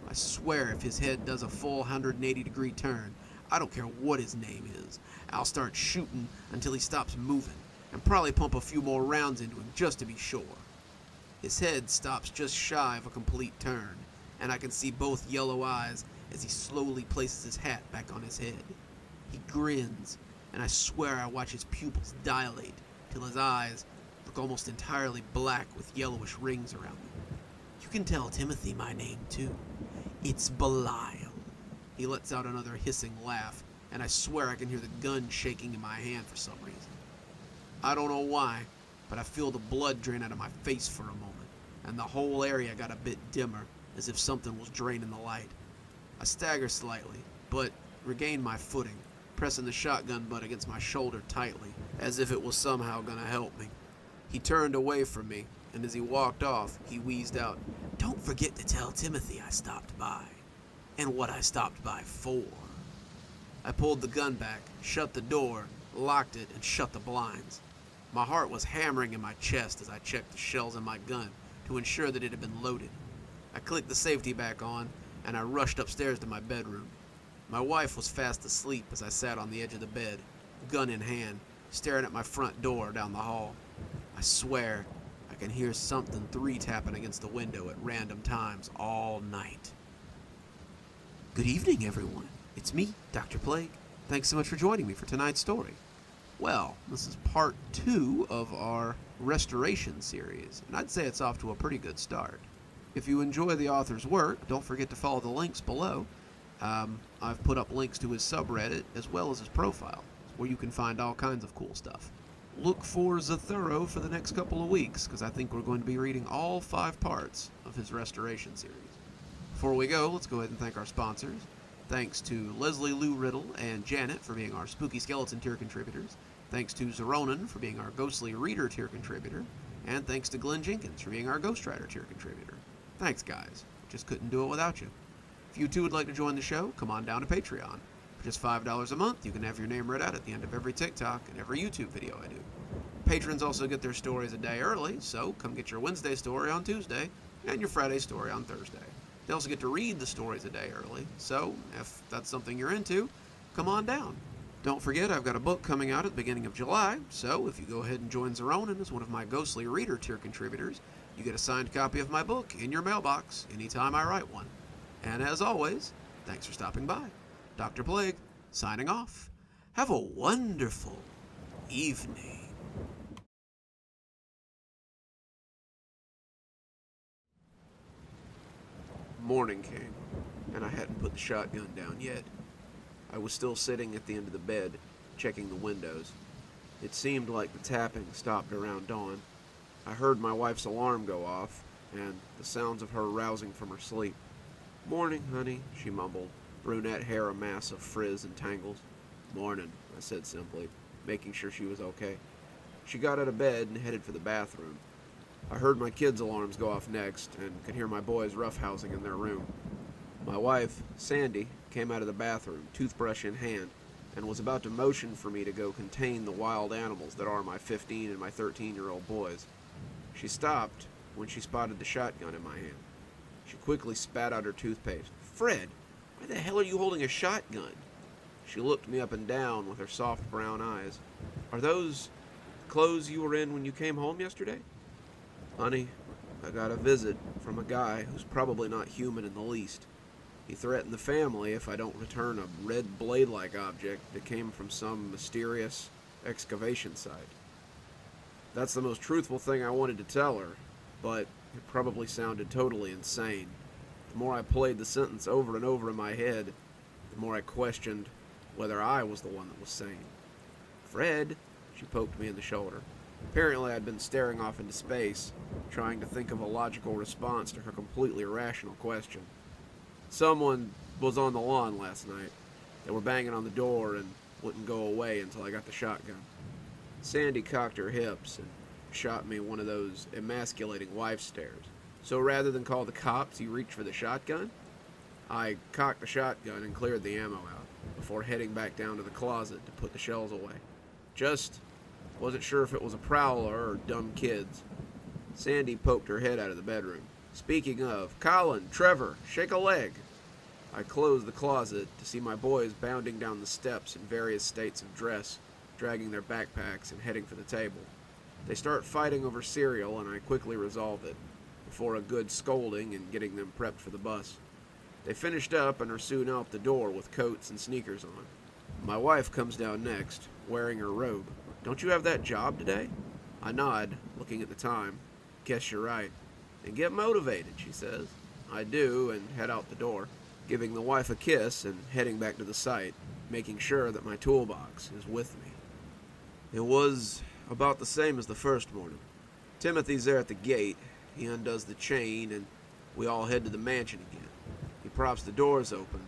I swear if his head does a full 180-degree turn, I don't care what his name is, I'll start shooting until he stops moving, and probably pump a few more rounds into him just to be sure. His head stops just shy of a complete turn, and I can see both yellow eyes as he slowly places his hat back on his head. He grins, and I swear I watch his pupils dilate till his eyes look almost entirely black with yellowish rings around them. You can tell Timothy my name too. It's Belial. He lets out another hissing laugh, and I swear I can hear the gun shaking in my hand for some reason. I don't know why, but I feel the blood drain out of my face for a moment, and the whole area got a bit dimmer, as if something was draining the light. I stagger slightly, but regain my footing, pressing the shotgun butt against my shoulder tightly, as if it was somehow gonna help me. He turned away from me, and as he walked off, he wheezed out, "Don't forget to tell Timothy I stopped by, and what I stopped by for." I pulled the gun back, shut the door, locked it, and shut the blinds. My heart was hammering in my chest as I checked the shells in my gun to ensure that it had been loaded. I clicked the safety back on, and I rushed upstairs to my bedroom. My wife was fast asleep as I sat on the edge of the bed, gun in hand, staring at my front door down the hall. I swear I can hear something tapping against the window at random times all night. Good evening, everyone. It's me, Dr. Plague. Thanks so much for joining me for tonight's story. Well, this is part 2 of our restoration series, and I'd say it's off to a pretty good start. If you enjoy the author's work, don't forget to follow the links below. I've put up links to his subreddit as well as his profile, where you can find all kinds of cool stuff. Look for Zithero for the next couple of weeks, because I think we're going to be reading all 5 parts of his restoration series. Before we go, let's go ahead and thank our sponsors. Thanks to Leslie Lou Riddle and Janet for being our Spooky Skeleton tier contributors. Thanks to Xaronana for being our Ghostly Reader tier contributor. And thanks to Glen Jenkins for being our Ghostwriter tier contributor. Thanks, guys. Just couldn't do it without you. If you too would like to join the show, come on down to Patreon. For just $5 a month, you can have your name read out at the end of every TikTok and every YouTube video I do. Patrons also get their stories a day early, so come get your Wednesday story on Tuesday and your Friday story on Thursday. They also get to read the stories a day early, so if that's something you're into, come on down. Don't forget, I've got a book coming out at the beginning of July, so if you go ahead and join Xaronana as one of my Ghostly Reader tier contributors, you get a signed copy of my book in your mailbox anytime I write one. And as always, thanks for stopping by. Dr. Plague, signing off. Have a wonderful evening. Morning came, and I hadn't put the shotgun down yet. I was still sitting at the end of the bed, checking the windows. It seemed like the tapping stopped around dawn. I heard my wife's alarm go off, and the sounds of her rousing from her sleep. "Morning, honey," she mumbled, brunette hair a mass of frizz and tangles. "Morning," I said simply, making sure she was okay. She got out of bed and headed for the bathroom. I heard my kids' alarms go off next, and could hear my boys roughhousing in their room. My wife, Sandy, came out of the bathroom, toothbrush in hand, and was about to motion for me to go contain the wild animals that are my 15 and my 13-year-old boys. She stopped when she spotted the shotgun in my hand. She quickly spat out her toothpaste. "Fred, Why the hell are you holding a shotgun? She looked me up and down with her soft brown eyes. Are those clothes you were in when you came home yesterday? Honey, I got a visit from a guy who's probably not human in the least. He threatened the family if I don't return a red blade-like object that came from some mysterious excavation site. That's the most truthful thing I wanted to tell her, but it probably sounded totally insane. The more I played the sentence over and over in my head, the more I questioned whether I was the one that was sane. Fred, she poked me in the shoulder. Apparently I'd been staring off into space, trying to think of a logical response to her completely irrational question. Someone was on the lawn last night. They were banging on the door and wouldn't go away until I got the shotgun. Sandy cocked her hips and shot me one of those emasculating wife stares. So rather than call the cops, you reached for the shotgun? I cocked the shotgun and cleared the ammo out before heading back down to the closet to put the shells away. Just wasn't sure if it was a prowler or dumb kids. Sandy poked her head out of the bedroom. Speaking of, Colin, Trevor, shake a leg. I closed the closet to see my boys bounding down the steps in various states of dress, dragging their backpacks and heading for the table. They start fighting over cereal, and I quickly resolve it, before a good scolding and getting them prepped for the bus. They finished up and are soon out the door with coats and sneakers on. My wife comes down next, wearing her robe. Don't you have that job today? I nod, looking at the time. Guess you're right. And get motivated, she says. I do, and head out the door, giving the wife a kiss and heading back to the site, making sure that my toolbox is with me. It was about the same as the first morning. Timothy's there at the gate. He undoes the chain, and we all head to the mansion again. He props the doors open,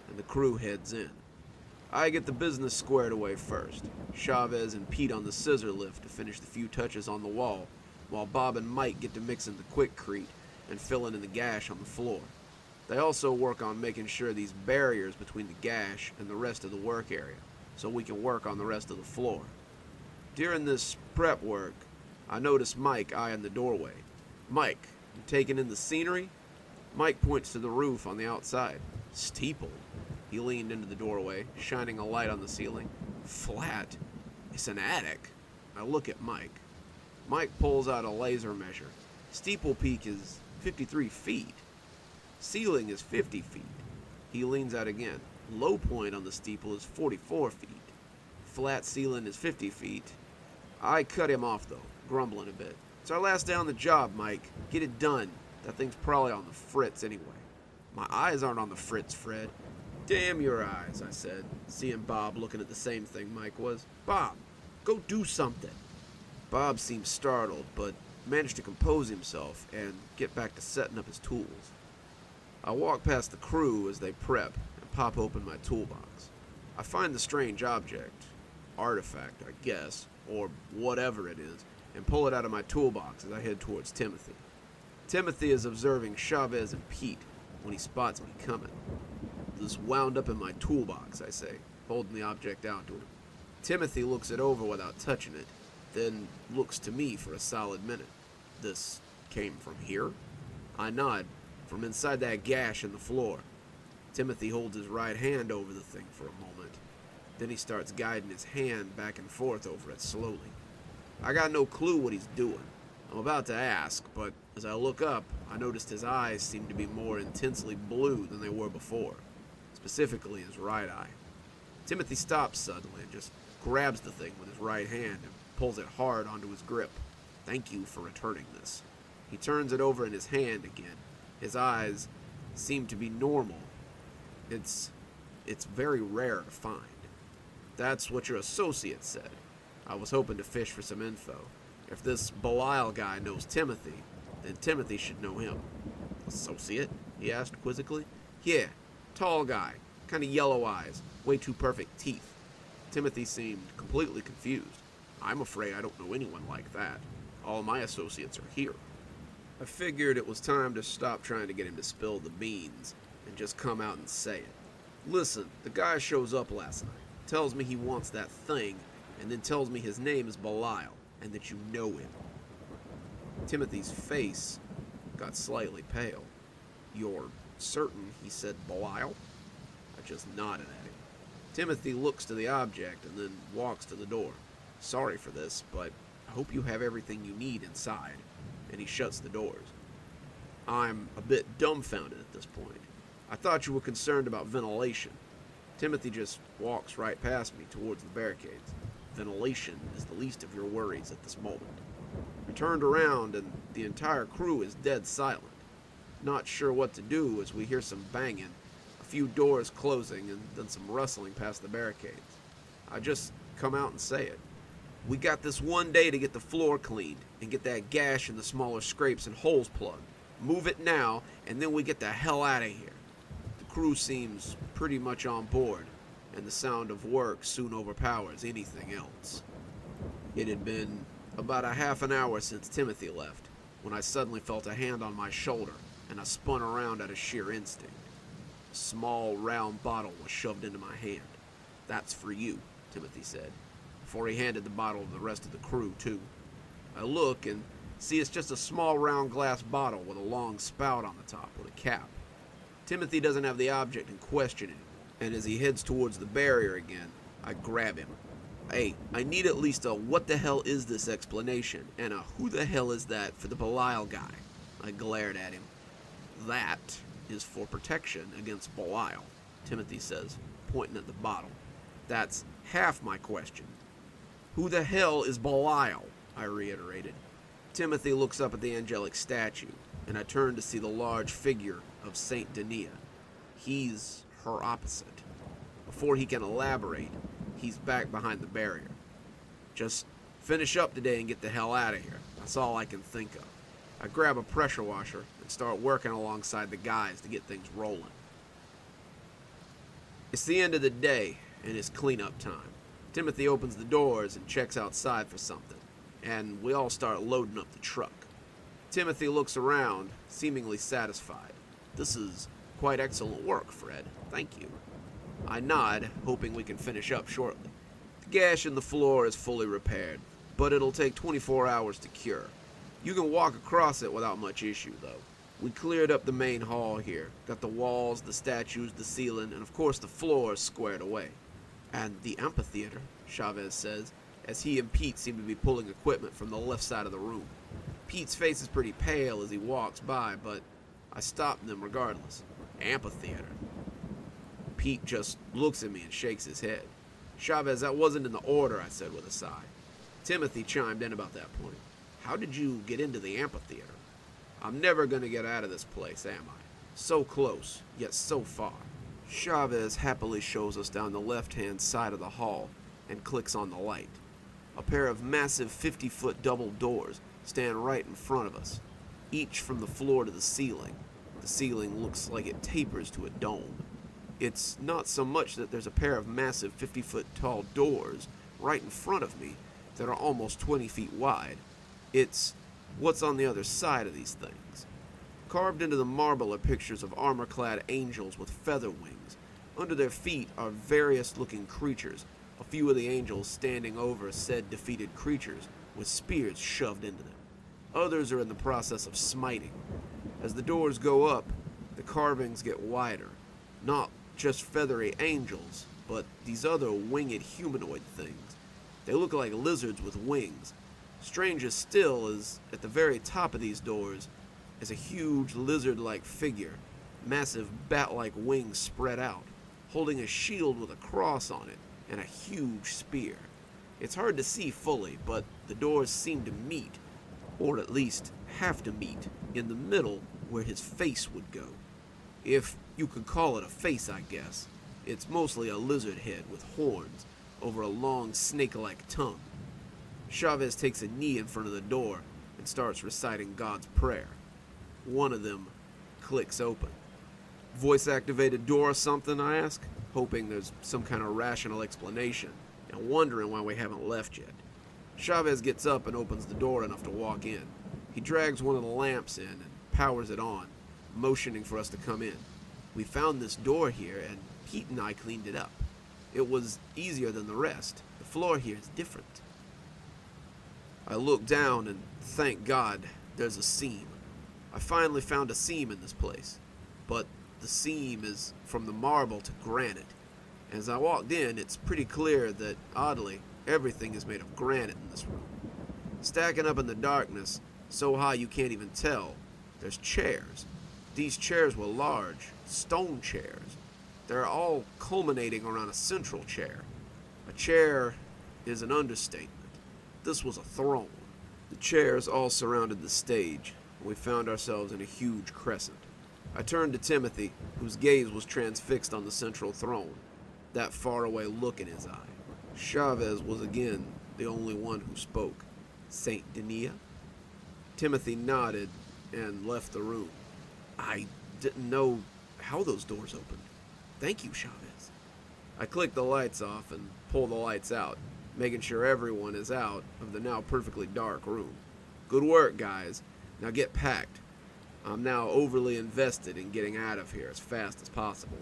and the crew heads in. I get the business squared away first. Chavez and Pete on the scissor lift to finish the few touches on the wall, while Bob and Mike get to mixing the quickcrete and filling in the gash on the floor. They also work on making sure these barriers between the gash and the rest of the work area, so we can work on the rest of the floor. During this prep work, I notice Mike eyeing the doorway. Mike, you taking in the scenery? Mike points to the roof on the outside. Steeple. He leaned into the doorway, shining a light on the ceiling. Flat. It's an attic. I look at Mike. Mike pulls out a laser measure. Steeple peak is 53 feet. Ceiling is 50 feet. He leans out again. Low point on the steeple is 44 feet. Flat ceiling is 50 feet. I cut him off though, grumbling a bit. It's our last day on the job, Mike. Get it done. That thing's probably on the fritz anyway. My eyes aren't on the fritz, Fred. Damn your eyes, I said, seeing Bob looking at the same thing Mike was. Bob, go do something. Bob seemed startled, but managed to compose himself and get back to setting up his tools. I walk past the crew as they prep and pop open my toolbox. I find the strange object, artifact, I guess, or whatever it is, and pull it out of my toolbox as I head towards Timothy. Timothy is observing Chavez and Pete when he spots me coming. This wound up in my toolbox, I say, holding the object out to him. Timothy looks it over without touching it, then looks to me for a solid minute. This came from here? I nod, from inside that gash in the floor. Timothy holds his right hand over the thing for a moment. Then he starts guiding his hand back and forth over it slowly. I got no clue what he's doing. I'm about to ask, but as I look up, I noticed his eyes seem to be more intensely blue than they were before, specifically his right eye. Timothy stops suddenly and just grabs the thing with his right hand and pulls it hard onto his grip. Thank you for returning this. He turns it over in his hand again. His eyes seem to be normal. It's very rare to find. That's what your associate said. I was hoping to fish for some info. If this Belial guy knows Timothy, then Timothy should know him. Associate? He asked quizzically. Yeah, tall guy, kind of yellow eyes, way too perfect teeth. Timothy seemed completely confused. I'm afraid I don't know anyone like that. All my associates are here. I figured it was time to stop trying to get him to spill the beans and just come out and say it. Listen, the guy shows up last night, tells me he wants that thing, and then tells me his name is Belial, and that you know him. Timothy's face got slightly pale. You're certain he said Belial? just nodded at him. Timothy looks to the object and then walks to the door. Sorry for this, but I hope you have everything you need inside. And he shuts the doors. I'm a bit dumbfounded at this point. I thought you were concerned about ventilation. Timothy just walks right past me towards the barricades. Ventilation is the least of your worries at this moment. We turned around and the entire crew is dead silent. Not sure what to do as we hear some banging, a few doors closing, and then some rustling past the barricades. I just come out and say it. We got this one day to get the floor cleaned and get that gash and the smaller scrapes and holes plugged. Move it now, and then we get the hell out of here. The crew seems pretty much on board, and the sound of work soon overpowers anything else. It had been about a half an hour since Timothy left, when I suddenly felt a hand on my shoulder, and I spun around out of sheer instinct. A small, round bottle was shoved into my hand. That's for you, Timothy said, before he handed the bottle to the rest of the crew, too. I look and see it's just a small round glass bottle with a long spout on the top with a cap. Timothy doesn't have the object in question anymore, and as he heads towards the barrier again, I grab him. Hey, I need at least a what the hell is this explanation, and a who the hell is that for the Belial guy. I glared at him. That is for protection against Belial, Timothy says, pointing at the bottle. That's half my question. Who the hell is Belial? I reiterated. Timothy looks up at the angelic statue, and I turn to see the large figure of Saint Denia. He's her opposite. Before he can elaborate, he's back behind the barrier. Just finish up today and get the hell out of here. That's all I can think of. I grab a pressure washer and start working alongside the guys to get things rolling. It's the end of the day, and it's cleanup time. Timothy opens the doors and checks outside for something, and we all start loading up the truck. Timothy looks around, seemingly satisfied. This is quite excellent work, Fred. Thank you. I nod, hoping we can finish up shortly. The gash in the floor is fully repaired, but it'll take 24 hours to cure. You can walk across it without much issue, though. We cleared up the main hall here, got the walls, the statues, the ceiling, and of course the floors squared away. And the amphitheater, Chavez says, as he and Pete seem to be pulling equipment from the left side of the room. Pete's face is pretty pale as he walks by, but I stop them regardless. Amphitheater. Pete just looks at me and shakes his head. Chavez, that wasn't in the order, I said with a sigh. Timothy chimed in about that point. How did you get into the amphitheater? I'm never going to get out of this place, am I? So close, yet so far. Chavez happily shows us down the left-hand side of the hall and clicks on the light. A pair of massive 50-foot double doors stand right in front of us, each from the floor to the ceiling. The ceiling looks like it tapers to a dome. It's not so much that there's a pair of massive 50-foot tall doors right in front of me that are almost 20 feet wide. It's what's on the other side of these things. Carved into the marble are pictures of armor-clad angels with feather wings. Under their feet are various-looking creatures, a few of the angels standing over said defeated creatures with spears shoved into them. Others are in the process of smiting. As the doors go up, the carvings get wider. Not just feathery angels, but these other winged humanoid things. They look like lizards with wings. Strangest still is, at the very top of these doors, is a huge lizard-like figure, massive bat-like wings spread out, holding a shield with a cross on it and a huge spear. It's hard to see fully, but the doors seem to meet, or at least have to meet, in the middle where his face would go. If you could call it a face, I guess. It's mostly a lizard head with horns over a long snake-like tongue. Chavez takes a knee in front of the door and starts reciting God's prayer. One of them clicks open. Voice-activated door or something, I ask, hoping there's some kind of rational explanation, and wondering why we haven't left yet. Chavez gets up and opens the door enough to walk in. He drags one of the lamps in and powers it on, motioning for us to come in. We found this door here, and Pete and I cleaned it up. It was easier than the rest. The floor here is different. I look down, and thank God, there's a seam. I finally found a seam in this place, but the the seam is from the marble to granite. As I walked in, it's pretty clear that, oddly, everything is made of granite in this room. Stacking up in the darkness, so high you can't even tell, there's chairs. These chairs were large, stone chairs. They're all culminating around a central chair. A chair is an understatement. This was a throne. The chairs all surrounded the stage, and we found ourselves in a huge crescent. I turned to Timothy, whose gaze was transfixed on the central throne, that faraway look in his eye. Chavez was again the only one who spoke. Saint Denis? Timothy nodded and left the room. I didn't know how those doors opened. Thank you, Chavez. I clicked the lights off and pull the lights out, making sure everyone is out of the now perfectly dark room. Good work, guys. Now get packed. I'm now overly invested in getting out of here as fast as possible.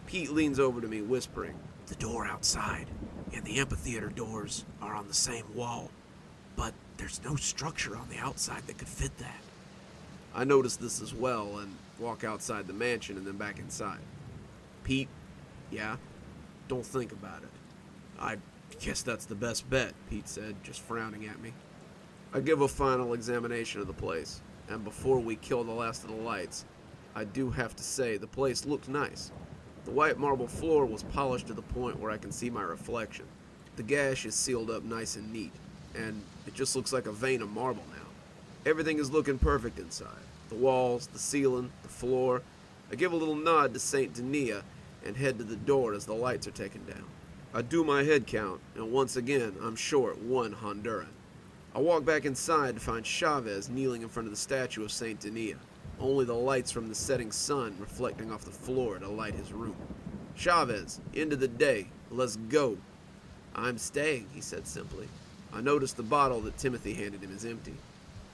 Pete leans over to me, whispering, "The door outside and the amphitheater doors are on the same wall, but there's no structure on the outside that could fit that." I notice this as well and walk outside the mansion and then back inside. Pete, yeah? Don't think about it. I guess that's the best bet, Pete said, just frowning at me. I give a final examination of the place, and before we kill the last of the lights, I do have to say the place looked nice. The white marble floor was polished to the point where I can see my reflection. The gash is sealed up nice and neat, and it just looks like a vein of marble now. Everything is looking perfect inside. The walls, the ceiling, the floor. I give a little nod to Saint Denis and head to the door as the lights are taken down. I do my head count, and once again, I'm short one Honduran. I walk back inside to find Chavez kneeling in front of the statue of Saint Denis, only the lights from the setting sun reflecting off the floor to light his room. Chavez, end of the day, let's go. I'm staying, he said simply. I noticed the bottle that Timothy handed him is empty.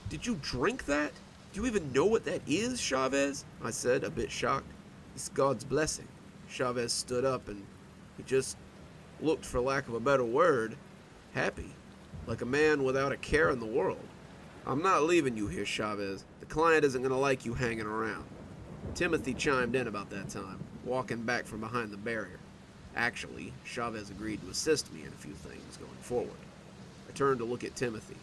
Did you drink that? Do you even know what that is, Chavez? I said, a bit shocked. It's God's blessing. Chavez stood up and he just looked, for lack of a better word, happy. Like a man without a care in the world. I'm not leaving you here, Chavez. The client isn't going to like you hanging around. Timothy chimed in about that time, walking back from behind the barrier. Actually, Chavez agreed to assist me in a few things going forward. I turned to look at Timothy.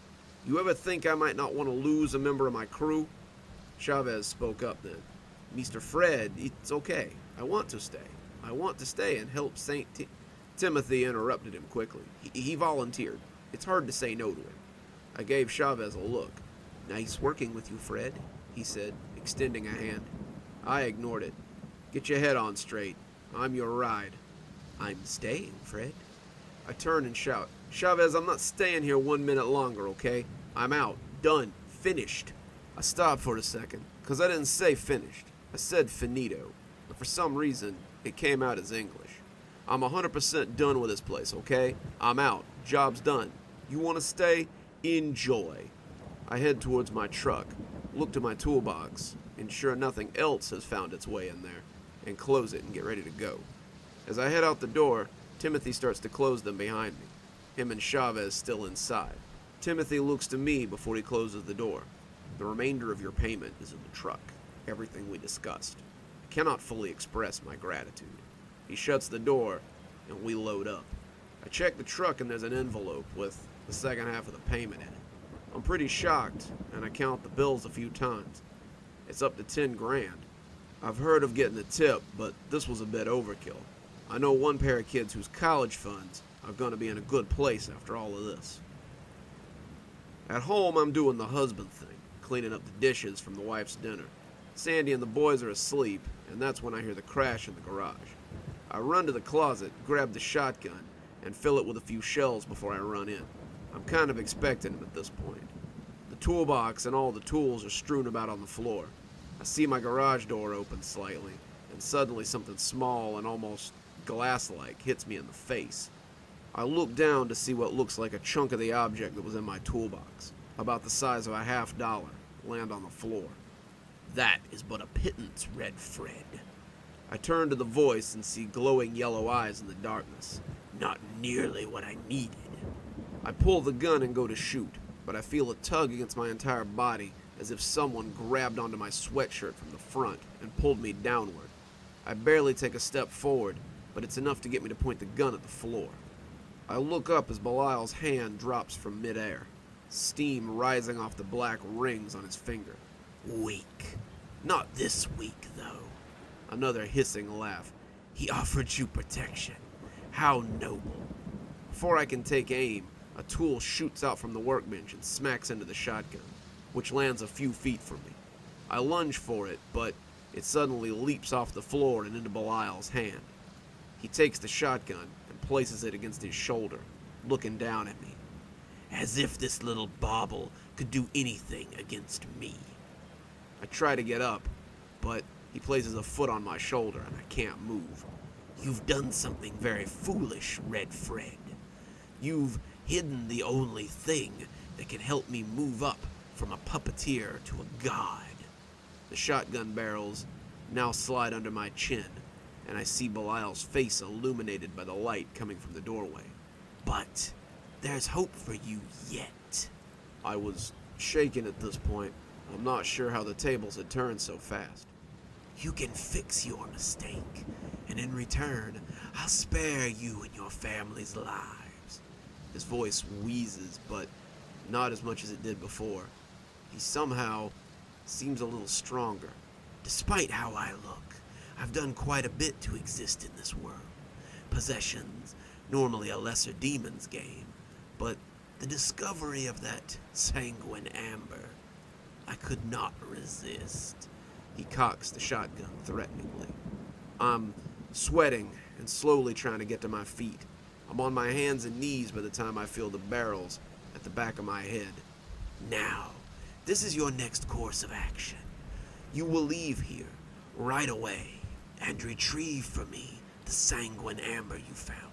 You ever think I might not want to lose a member of my crew? Chavez spoke up then. Mr. Fred, it's okay. I want to stay. I want to stay and help Timothy interrupted him quickly. He volunteered. It's hard to say no to him. I gave Chavez a look. Nice working with you, Fred, he said, extending a hand. I ignored it. Get your head on straight. I'm your ride. I'm staying, Fred. I turn and shout, Chavez, I'm not staying here 1 minute longer, okay? I'm out. Done. Finished. I stopped for a second, because I didn't say finished. I said finito. But for some reason, it came out as English. I'm 100% done with this place, okay? I'm out. Job's done. You want to stay? Enjoy. I head towards my truck, look to my toolbox, ensure nothing else has found its way in there, and close it and get ready to go. As I head out the door, Timothy starts to close them behind me, him and Chavez still inside. Timothy looks to me before he closes the door. The remainder of your payment is in the truck, everything we discussed. I cannot fully express my gratitude. He shuts the door, and we load up. I check the truck and there's an envelope with the second half of the payment in it. I'm pretty shocked, and I count the bills a few times. It's up to 10 grand. I've heard of getting a tip, but this was a bit overkill. I know one pair of kids whose college funds are going to be in a good place after all of this. At home, I'm doing the husband thing, cleaning up the dishes from the wife's dinner. Sandy and the boys are asleep, and that's when I hear the crash in the garage. I run to the closet, grab the shotgun, and fill it with a few shells before I run in. I'm kind of expecting him at this point. The toolbox and all the tools are strewn about on the floor. I see my garage door open slightly, and suddenly something small and almost glass-like hits me in the face. I look down to see what looks like a chunk of the object that was in my toolbox, about the size of a $50, land on the floor. That is but a pittance, Red Fred. I turn to the voice and see glowing yellow eyes in the darkness. Not nearly what I needed. I pull the gun and go to shoot, but I feel a tug against my entire body as if someone grabbed onto my sweatshirt from the front and pulled me downward. I barely take a step forward, but it's enough to get me to point the gun at the floor. I look up as Belial's hand drops from midair, steam rising off the black rings on his finger. Weak. Not this weak, though. Another hissing laugh. He offered you protection. How noble. Before I can take aim, a tool shoots out from the workbench and smacks into the shotgun, which lands a few feet from me. I lunge for it, but it suddenly leaps off the floor and into Belial's hand. He takes the shotgun and places it against his shoulder, looking down at me. As if this little bauble could do anything against me. I try to get up, but he places a foot on my shoulder and I can't move. You've done something very foolish, Red Fred. You've hidden the only thing that can help me move up from a puppeteer to a god. The shotgun barrels now slide under my chin, and I see Belial's face illuminated by the light coming from the doorway. But there's hope for you yet. I was shaken at this point. I'm not sure how the tables had turned so fast. You can fix your mistake, and in return, I'll spare you and your family's lives. His voice wheezes, but not as much as it did before. He somehow seems a little stronger. Despite how I look, I've done quite a bit to exist in this world. Possessions, normally a lesser demon's game, but the discovery of that sanguine amber, I could not resist. He cocks the shotgun threateningly. I'm sweating and slowly trying to get to my feet. I'm on my hands and knees by the time I feel the barrels at the back of my head. Now, this is your next course of action. You will leave here right away and retrieve for me the sanguine amber you found.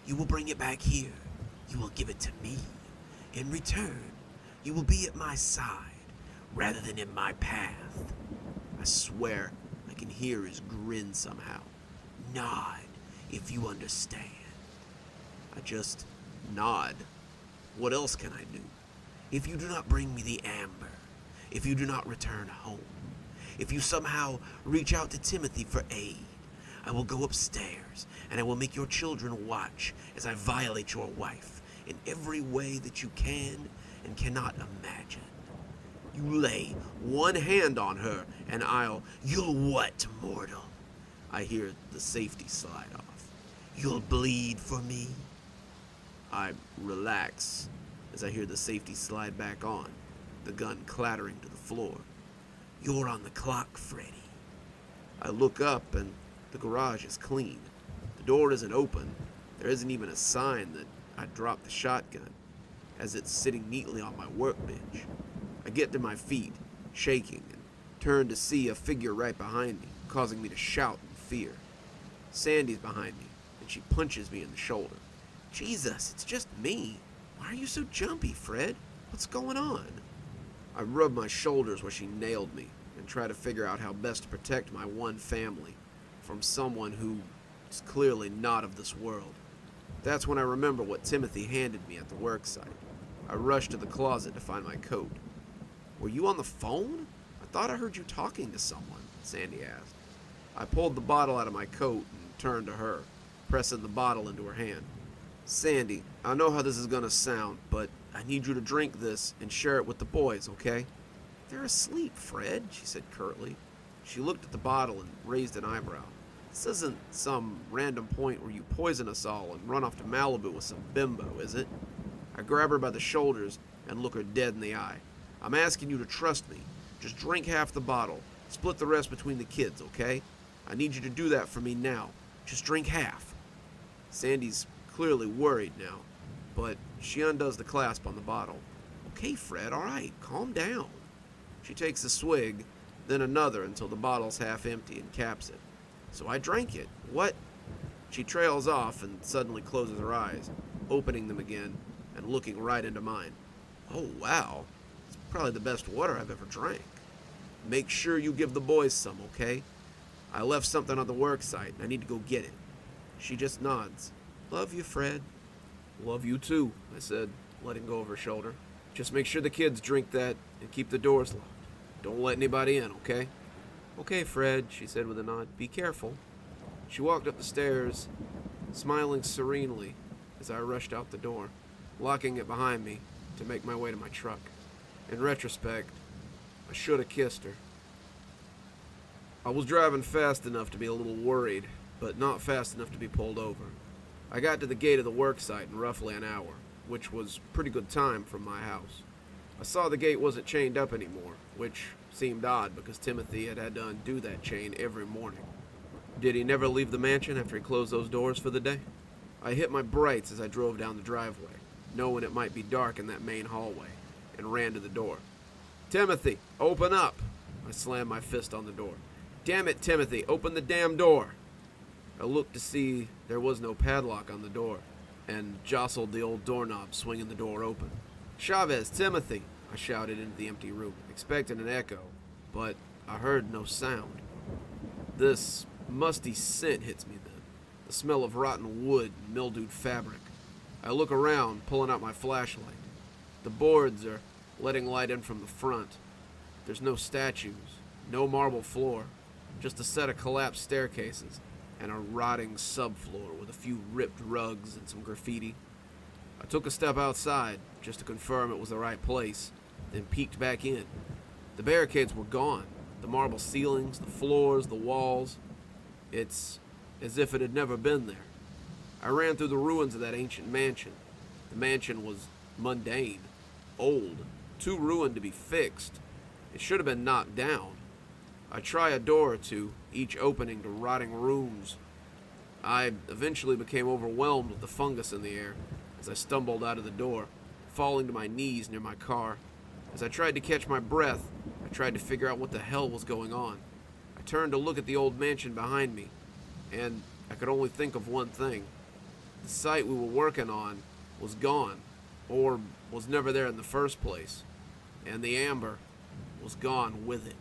You will bring it back here. You will give it to me. In return, you will be at my side rather than in my path. I swear I can hear his grin somehow. Nod if you understand. I just nod. What else can I do? If you do not bring me the amber, if you do not return home, if you somehow reach out to Timothy for aid, I will go upstairs and I will make your children watch as I violate your wife in every way that you can and cannot imagine. You lay one hand on her and you'll what, mortal? I hear the safety slide off. You'll bleed for me? I relax as I hear the safety slide back on, the gun clattering to the floor. You're on the clock, Freddy. I look up and the garage is clean. The door isn't open. There isn't even a sign that I dropped the shotgun, as it's sitting neatly on my workbench. I get to my feet, shaking, and turn to see a figure right behind me, causing me to shout in fear. Sandy's behind me, and she punches me in the shoulder. Jesus, it's just me. Why are you so jumpy, Fred? What's going on? I rub my shoulders where she nailed me and try to figure out how best to protect my one family from someone who is clearly not of this world. That's when I remember what Timothy handed me at the worksite. I rush to the closet to find my coat. Were you on the phone? I thought I heard you talking to someone, Sandy asked. I pulled the bottle out of my coat and turned to her, pressing the bottle into her hand. Sandy, I know how this is gonna sound, but I need you to drink this and share it with the boys, okay? They're asleep, Fred, she said curtly. She looked at the bottle and raised an eyebrow. This isn't some random point where you poison us all and run off to Malibu with some bimbo, is it? I grab her by the shoulders and look her dead in the eye. I'm asking you to trust me. Just drink half the bottle. Split the rest between the kids, okay? I need you to do that for me now. Just drink half. Sandy's clearly worried now, but she undoes the clasp on the bottle. Okay, Fred, all right, calm down. She takes a swig, then another until the bottle's half empty and caps it. So I drank it. What? She trails off and suddenly closes her eyes, opening them again and looking right into mine. Oh, wow. It's probably the best water I've ever drank. Make sure you give the boys some, okay? I left something on the work site and I need to go get it. She just nods. Love you, Fred. Love you too, I said, letting go of her shoulder. Just make sure the kids drink that and keep the doors locked. Don't let anybody in, okay? "Okay, Fred," she said with a nod. "Be careful." She walked up the stairs, smiling serenely as I rushed out the door, locking it behind me to make my way to my truck. In retrospect, I should have kissed her. I was driving fast enough to be a little worried, but not fast enough to be pulled over. I got to the gate of the worksite in roughly an hour, which was pretty good time from my house. I saw the gate wasn't chained up anymore, which seemed odd because Timothy had to undo that chain every morning. Did he never leave the mansion after he closed those doors for the day? I hit my brights as I drove down the driveway, knowing it might be dark in that main hallway, and ran to the door. "Timothy, open up!" I slammed my fist on the door. "Damn it, Timothy, open the damn door!" I looked to see there was no padlock on the door, and jostled the old doorknob, swinging the door open. "Chavez, Timothy!" I shouted into the empty room, expecting an echo, but I heard no sound. This musty scent hits me then, the smell of rotten wood and mildewed fabric. I look around, pulling out my flashlight. The boards are letting light in from the front. There's no statues, no marble floor, just a set of collapsed staircases and a rotting subfloor with a few ripped rugs and some graffiti. I took a step outside just to confirm it was the right place, then peeked back in. The barricades were gone, the marble ceilings, the floors, the walls. It's as if it had never been there. I ran through the ruins of that ancient mansion. The mansion was mundane, old, too ruined to be fixed. It should have been knocked down. I try a door or two, each opening to rotting rooms. I eventually became overwhelmed with the fungus in the air as I stumbled out of the door, falling to my knees near my car. As I tried to catch my breath, I tried to figure out what the hell was going on. I turned to look at the old mansion behind me, and I could only think of one thing. The site we were working on was gone, or was never there in the first place, and the amber was gone with it.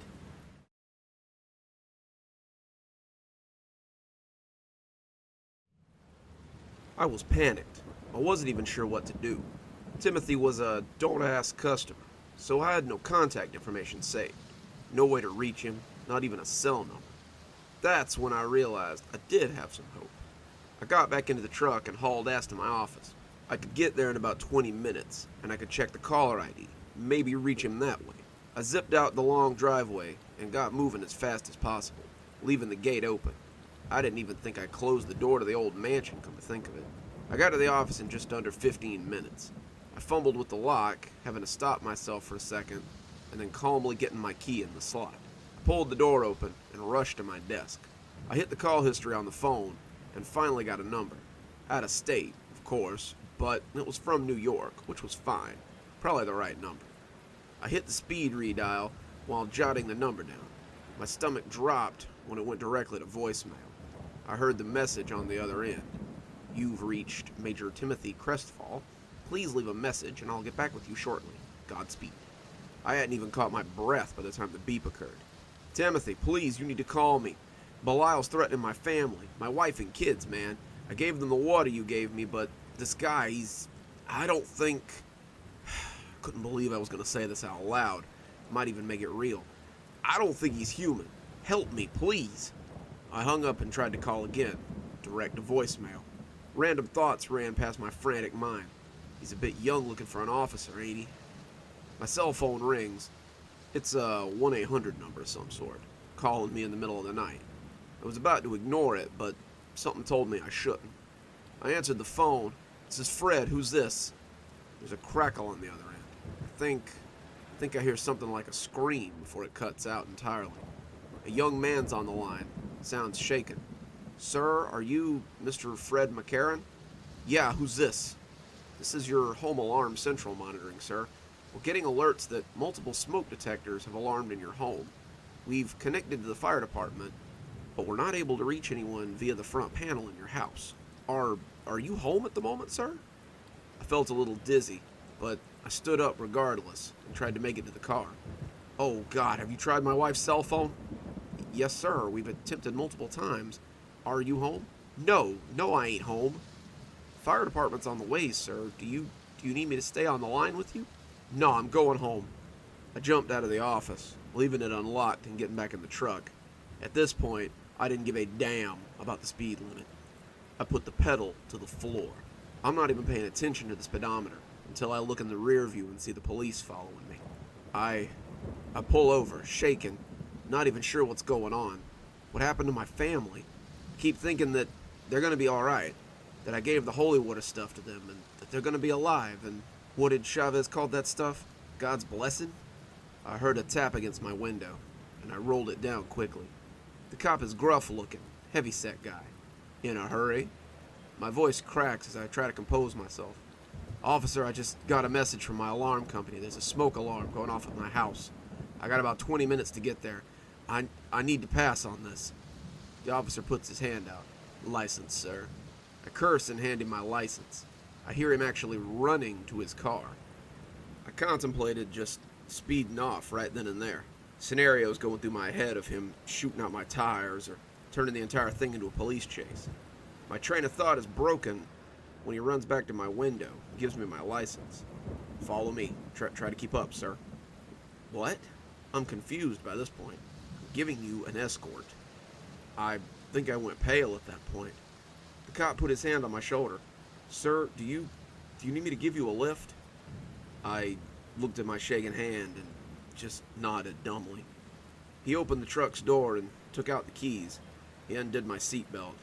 I was panicked. I wasn't even sure what to do. Timothy was a don't-ask customer, so I had no contact information saved. No way to reach him, not even a cell number. That's when I realized I did have some hope. I got back into the truck and hauled ass to my office. I could get there in about 20 minutes, and I could check the caller ID, maybe reach him that way. I zipped out the long driveway and got moving as fast as possible, leaving the gate open. I didn't even think I closed the door to the old mansion, come to think of it. I got to the office in just under 15 minutes. I fumbled with the lock, having to stop myself for a second, and then calmly getting my key in the slot. I pulled the door open and rushed to my desk. I hit the call history on the phone and finally got a number. Out of state, of course, but it was from New York, which was fine. Probably the right number. I hit the speed redial while jotting the number down. My stomach dropped when it went directly to voicemail. I heard the message on the other end. "You've reached Major Timothy Crestfall. Please leave a message and I'll get back with you shortly. Godspeed." I hadn't even caught my breath by the time the beep occurred. "Timothy, please, you need to call me. Belial's threatening my family, my wife and kids, man. I gave them the water you gave me, but this guy, I don't think... Couldn't believe I was going to say this out loud. Might even make it real. I don't think he's human. Help me, please." I hung up and tried to call again. Direct to voicemail. Random thoughts ran past my frantic mind. He's a bit young looking for an officer, ain't he? My cell phone rings. It's a 1-800 number of some sort, calling me in the middle of the night. I was about to ignore it, but something told me I shouldn't. I answered the phone. "This is Fred. Who's this?" There's a crackle on the other end. I think I hear something like a scream before it cuts out entirely. A young man's on the line. Sounds shaken. "Sir, are you Mr. Fred McCarran?" "Yeah, who's this?" "This is your home alarm central monitoring, sir. We're getting alerts that multiple smoke detectors have alarmed in your home. We've connected to the fire department, but we're not able to reach anyone via the front panel in your house. Are you home at the moment, sir?" I felt a little dizzy, but I stood up regardless and tried to make it to the car. "Oh, God, have you tried my wife's cell phone?" "Yes, sir. We've attempted multiple times. Are you home?" No, I ain't home." "Fire department's on the way, sir. Do you need me to stay on the line with you?" "No, I'm going home." I jumped out of the office, leaving it unlocked and getting back in the truck. At this point, I didn't give a damn about the speed limit. I put the pedal to the floor. I'm not even paying attention to the speedometer until I look in the rear view and see the police following me. I pull over, shaken, not even sure what's going on. What happened to my family? I keep thinking that they're going to be alright, that I gave the holy water stuff to them, and that they're going to be alive, and what did Chavez call that stuff? God's blessing? I heard a tap against my window, and I rolled it down quickly. The cop is gruff-looking, heavy-set guy. In a hurry? My voice cracks as I try to compose myself. Officer, I just got a message from my alarm company. There's a smoke alarm going off at my house. I got about 20 minutes to get there. I need to pass on this. The officer puts his hand out. License, sir. I curse and hand him my license. I hear him actually running to his car. I contemplated just speeding off right then and there. Scenarios going through my head of him shooting out my tires or turning the entire thing into a police chase. My train of thought is broken when he runs back to my window and gives me my license. Follow me. Try to keep up, sir. What? I'm confused by this point. I'm giving you an escort. I think I went pale at that point. The cop put his hand on my shoulder. Sir, do you need me to give you a lift? I looked at my shaking hand and just nodded dumbly. He opened the truck's door and took out the keys. He undid my seatbelt.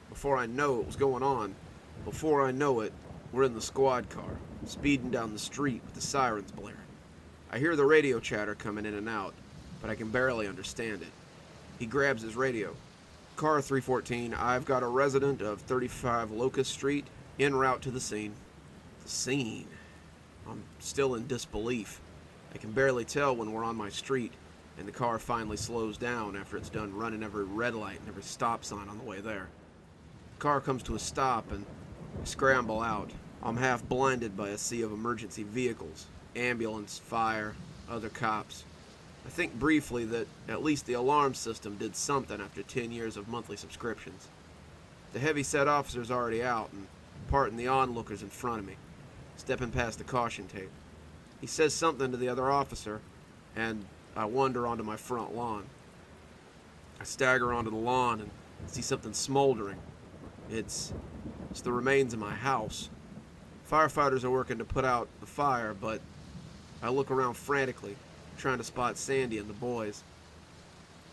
Before I know what was going on, before I know it, we're in the squad car, speeding down the street with the sirens blaring. I hear the radio chatter coming in and out, but I can barely understand it. He grabs his radio. Car 314, I've got a resident of 35 Locust Street en route to the scene. The scene? I'm still in disbelief. I can barely tell when we're on my street, and the car finally slows down after it's done running every red light and every stop sign on the way there. The car comes to a stop, and I scramble out. I'm half blinded by a sea of emergency vehicles, ambulance, fire, other cops. I think briefly that at least the alarm system did something after 10 years of monthly subscriptions. The heavy-set officer's already out and parting the onlookers in front of me, stepping past the caution tape. He says something to the other officer, and I wander onto my front lawn. I stagger onto the lawn and see something smoldering. It's the remains of my house. Firefighters are working to put out the fire, but I look around frantically, trying to spot Sandy and the boys.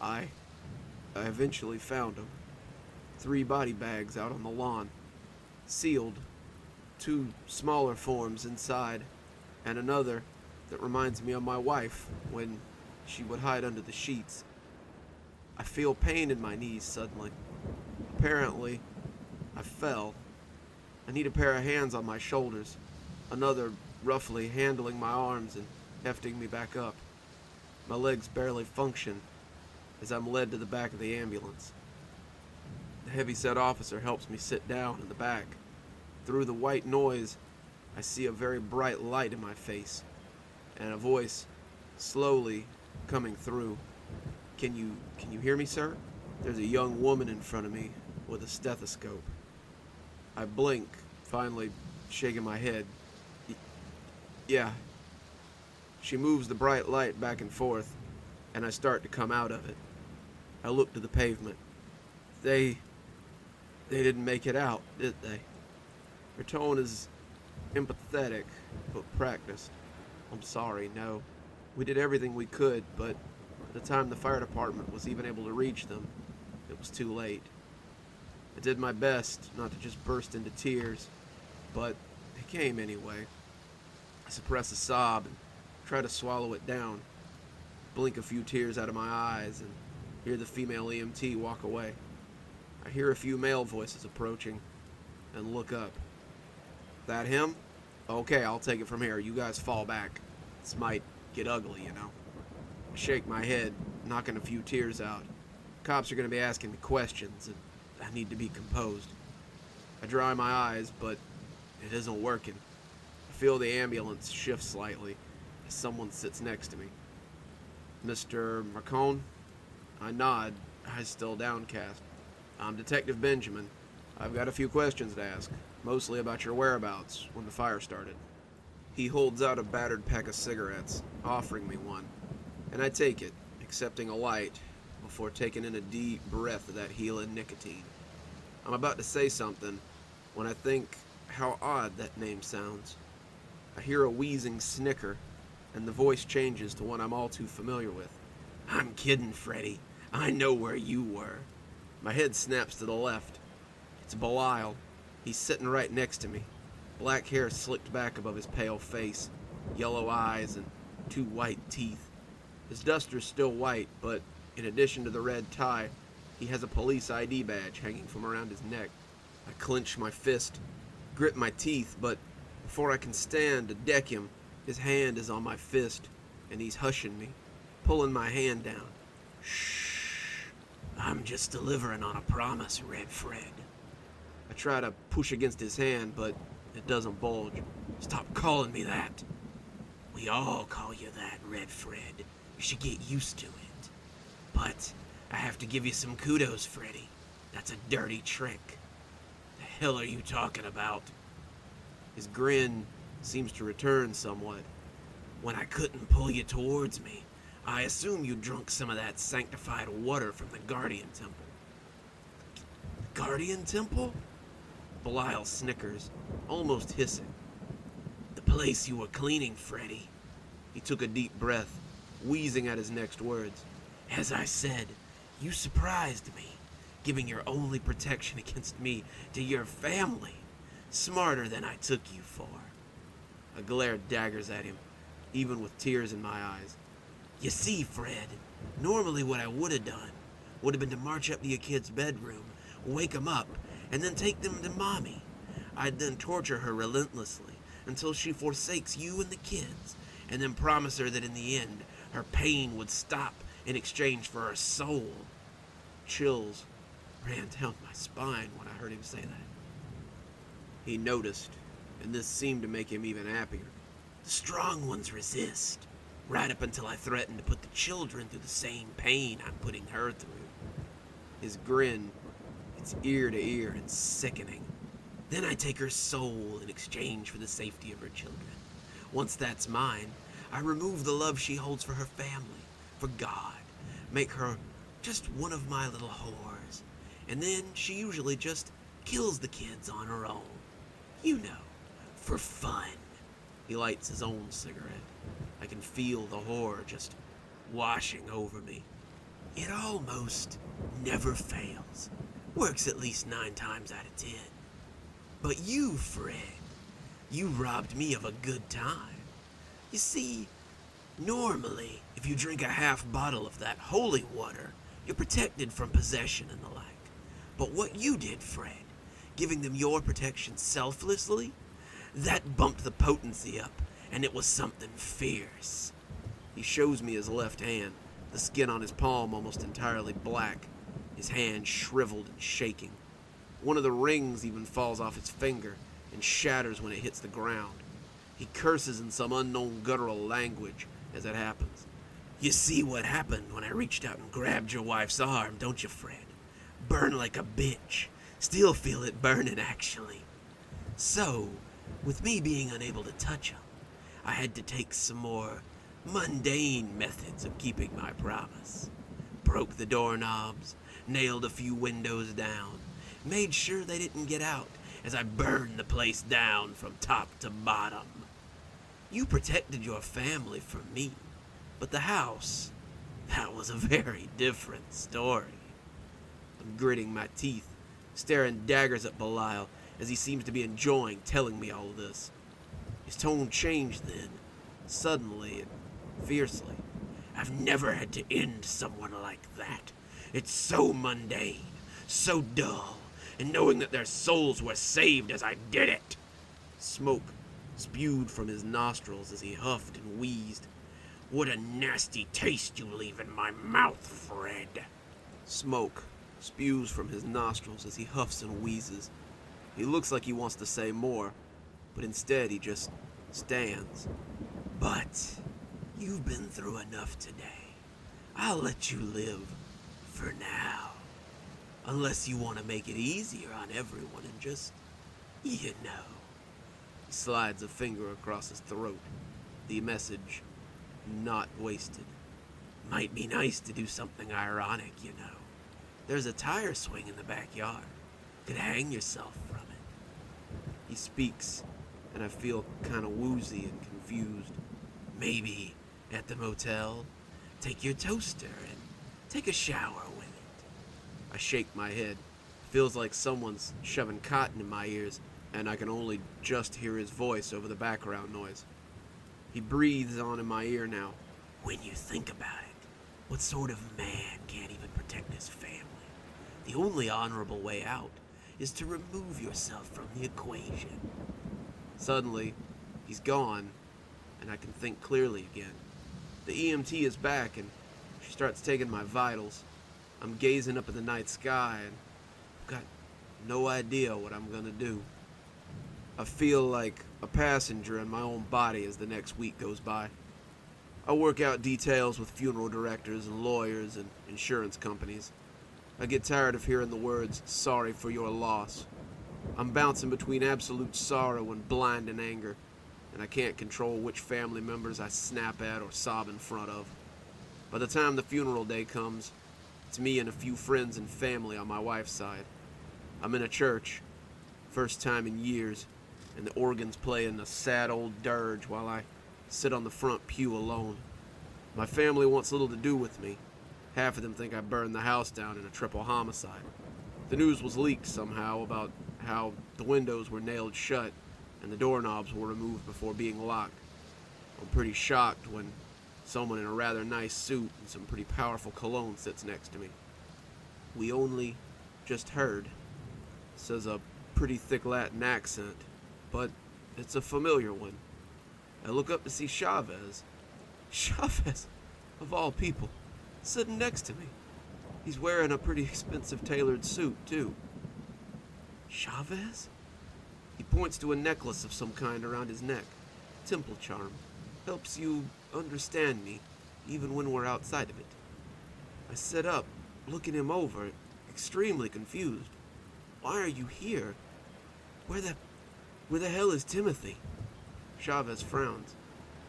I eventually found them. 3 body bags out on the lawn, sealed, 2 smaller forms inside, and another that reminds me of my wife when she would hide under the sheets. I feel pain in my knees suddenly. Apparently, I fell. I need a pair of hands on my shoulders, another roughly handling my arms and hefting me back up. My legs barely function as I'm led to the back of the ambulance. The heavy-set officer helps me sit down in the back. Through the white noise, I see a very bright light in my face, and a voice slowly coming through. Can you hear me, sir? There's a young woman in front of me with a stethoscope. I blink, finally shaking my head. Yeah. She moves the bright light back and forth, and I start to come out of it. I look to the pavement. They didn't make it out, did they? Her tone is empathetic, but practiced. I'm sorry, no. We did everything we could, but by the time the fire department was even able to reach them, it was too late. I did my best not to just burst into tears, but they came anyway. I suppress a sob and try to swallow it down, blink a few tears out of my eyes, and hear the female EMT walk away. I hear a few male voices approaching, and look up. That him? Okay, I'll take it from here. You guys fall back. This might get ugly, you know. I shake my head, knocking a few tears out. Cops are going to be asking me questions, and I need to be composed. I dry my eyes, but it isn't working. I feel the ambulance shift slightly as someone sits next to me. Mr. Marcone? I nod, eyes still downcast. I'm Detective Benjamin. I've got a few questions to ask, mostly about your whereabouts when the fire started. He holds out a battered pack of cigarettes, offering me one, and I take it, accepting a light, before taking in a deep breath of that healing nicotine. I'm about to say something when I think how odd that name sounds. I hear a wheezing snicker, and the voice changes to one I'm all too familiar with. I'm kidding, Freddy. I know where you were. My head snaps to the left. It's Belial. He's sitting right next to me. Black hair slicked back above his pale face, yellow eyes, and 2 white teeth. His duster's still white, but in addition to the red tie, he has a police ID badge hanging from around his neck. I clench my fist, grip my teeth, but before I can stand to deck him, his hand is on my fist, and he's hushing me, pulling my hand down. Shh. I'm just delivering on a promise, Red Fred. I try to push against his hand, but it doesn't budge. Stop calling me that. We all call you that, Red Fred. You should get used to it. But I have to give you some kudos, Freddy. That's a dirty trick. The hell are you talking about? His grin seems to return somewhat. When I couldn't pull you towards me, I assume you drunk some of that sanctified water from the Guardian Temple. The Guardian Temple? Belial snickers, almost hissing. The place you were cleaning, Freddy. He took a deep breath, wheezing at his next words. As I said, you surprised me, giving your only protection against me to your family. Smarter than I took you for. I glared daggers at him, even with tears in my eyes. You see, Fred, normally what I would have done would have been to march up to your kid's bedroom, wake them up, and then take them to Mommy. I'd then torture her relentlessly until she forsakes you and the kids, and then promise her that in the end, her pain would stop in exchange for her soul. Chills ran down my spine when I heard him say that. He noticed, and this seemed to make him even happier. The strong ones resist, right up until I threatened to put the children through the same pain I'm putting her through. His grin, it's ear to ear and sickening. Then I take her soul in exchange for the safety of her children. Once that's mine, I remove the love she holds for her family, for God, make her just one of my little whores, and then she usually just kills the kids on her own. You know, for fun. He lights his own cigarette. I can feel the horror just washing over me. It almost never fails. Works at least 9 times out of 10. But you, Fred, you robbed me of a good time. You see, normally, if you drink a half bottle of that holy water, you're protected from possession and the like. But what you did, Fred, giving them your protection selflessly, that bumped the potency up, and it was something fierce. He shows me his left hand, the skin on his palm almost entirely black, his hand shriveled and shaking. One of the rings even falls off his finger and shatters when it hits the ground. He curses in some unknown guttural language as it happens. You see what happened when I reached out and grabbed your wife's arm, don't you, Fred? Burn like a bitch. Still feel it burning, actually. So, with me being unable to touch him, I had to take some more mundane methods of keeping my promise. Broke the doorknobs, nailed a few windows down, made sure they didn't get out as I burned the place down from top to bottom. You protected your family from me, but the house, that was a very different story. I'm gritting my teeth, staring daggers at Belial as he seems to be enjoying telling me all of this. His tone changed then, suddenly and fiercely. I've never had to end someone like that. It's so mundane, so dull, and knowing that their souls were saved as I did it. Smoke spewed from his nostrils as he huffed and wheezed. What a nasty taste you leave in my mouth, Fred. Smoke spews from his nostrils as he huffs and wheezes. He looks like he wants to say more, but instead he just stands. But you've been through enough today. I'll let you live for now. Unless you want to make it easier on everyone and just, you know. He slides a finger across his throat. The message, not wasted. Might be nice to do something ironic, you know. There's a tire swing in the backyard. Could hang yourself from it. He speaks, and I feel kind of woozy and confused. Maybe at the motel, take your toaster and take a shower with it. I shake my head. Feels like someone's shoving cotton in my ears, and I can only just hear his voice over the background noise. He breathes on in my ear now. When you think about it, what sort of man can't even protect his family? The only honorable way out is to remove yourself from the equation. Suddenly, he's gone, and I can think clearly again. The EMT is back, and she starts taking my vitals. I'm gazing up at the night sky, and I've got no idea what I'm gonna do. I feel like a passenger in my own body as the next week goes by. I work out details with funeral directors and lawyers and insurance companies. I get tired of hearing the words, "sorry for your loss." I'm bouncing between absolute sorrow and blind in anger, and I can't control which family members I snap at or sob in front of. By the time the funeral day comes, it's me and a few friends and family on my wife's side. I'm in a church, first time in years, and the organ's playing a sad old dirge while I sit on the front pew alone. My family wants little to do with me. Half of them think I burned the house down in a triple homicide. The news was leaked somehow about how the windows were nailed shut and the doorknobs were removed before being locked. I'm pretty shocked when someone in a rather nice suit and some pretty powerful cologne sits next to me. "We only just heard," says a pretty thick Latin accent, but it's a familiar one. I look up to see Chavez. Chavez, of all people, sitting next to me. He's wearing a pretty expensive tailored suit, too. "Chavez?" He points to a necklace of some kind around his neck. Temple charm. Helps you understand me, even when we're outside of it. I sit up, looking him over, extremely confused. "Why are you here? Where the hell is Timothy?" Chavez frowns.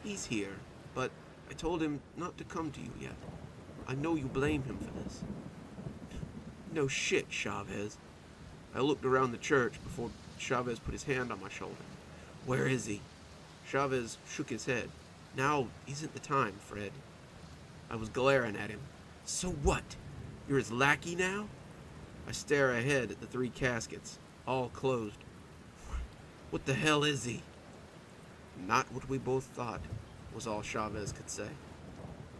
"He's here, but I told him not to come to you yet. I know you blame him for this." "No shit, Chavez." I looked around the church before Chavez put his hand on my shoulder. "Where is he?" Chavez shook his head. "Now isn't the time, Fred." I was glaring at him. "So what? You're his lackey now?" I stare ahead at the 3 caskets, all closed. "What the hell is he?" "Not what we both thought," was all Chavez could say.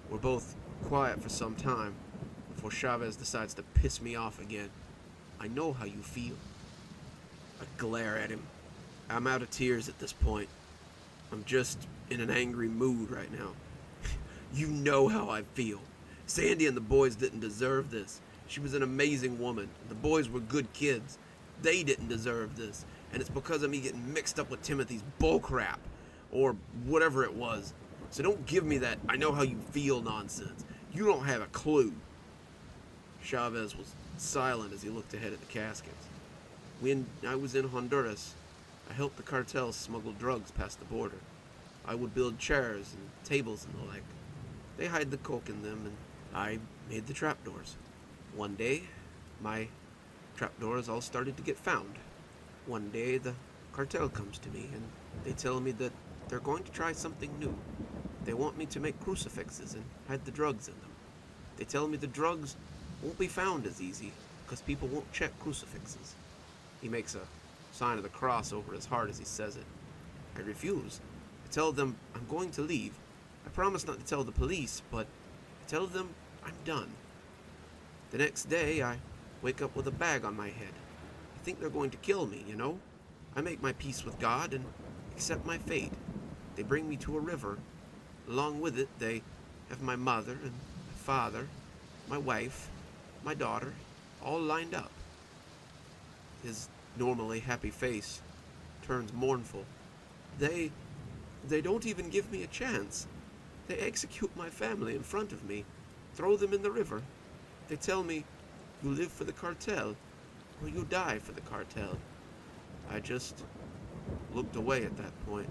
We're both quiet for some time before Chavez decides to piss me off again. "I know how you feel." I glare at him. I'm out of tears at this point. I'm just in an angry mood right now. "You know how I feel. Sandy and the boys didn't deserve this. She was an amazing woman. The boys were good kids. They didn't deserve this. And it's because of me getting mixed up with Timothy's bullcrap. Or whatever it was. So don't give me that 'I know how you feel' nonsense. You don't have a clue." Chavez was silent as he looked ahead at the caskets. "When I was in Honduras, I helped the cartels smuggle drugs past the border. I would build chairs and tables and the like. They hide the coke in them, and I made the trapdoors. One day, my trapdoors all started to get found. One day, the cartel comes to me, and they tell me that they're going to try something new. They want me to make crucifixes and hide the drugs in them. They tell me the drugs won't be found as easy, because people won't check crucifixes." He makes a sign of the cross over his heart as he says it. I refuse. I tell them I'm going to leave. I promise not to tell the police, but I tell them I'm done. The next day, I wake up with a bag on my head. I think they're going to kill me, you know? I make my peace with God and accept my fate. They bring me to a river. Along with it, they have my mother and my father, my wife, my daughter, all lined up. His normally happy face turns mournful. They don't even give me a chance. They execute my family in front of me, throw them in the river. They tell me, "You live for the cartel, or you die for the cartel." I just looked away at that point.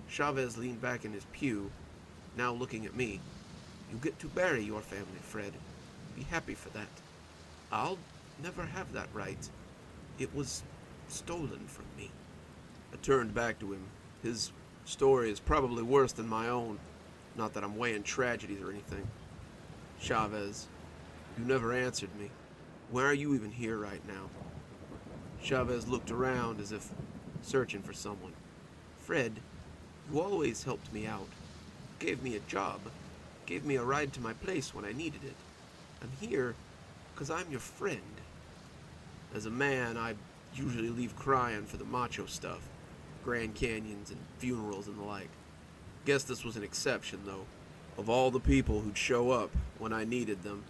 Chavez leaned back in his pew, now looking at me. You get to bury your family, Fred. Be happy for that. I'll never have that right. It was stolen from me. I turned back to him. His story is probably worse than my own. Not that I'm weighing tragedies or anything. Chavez, you never answered me. Why are you even here right now? Chavez looked around as if searching for someone. Fred, you always helped me out. Gave me a job. Gave me a ride to my place when I needed it. I'm here because I'm your friend. As a man, I usually leave crying for the macho stuff. Grand Canyons and funerals and the like. Guess this was an exception, though. Of all the people who'd show up when I needed them,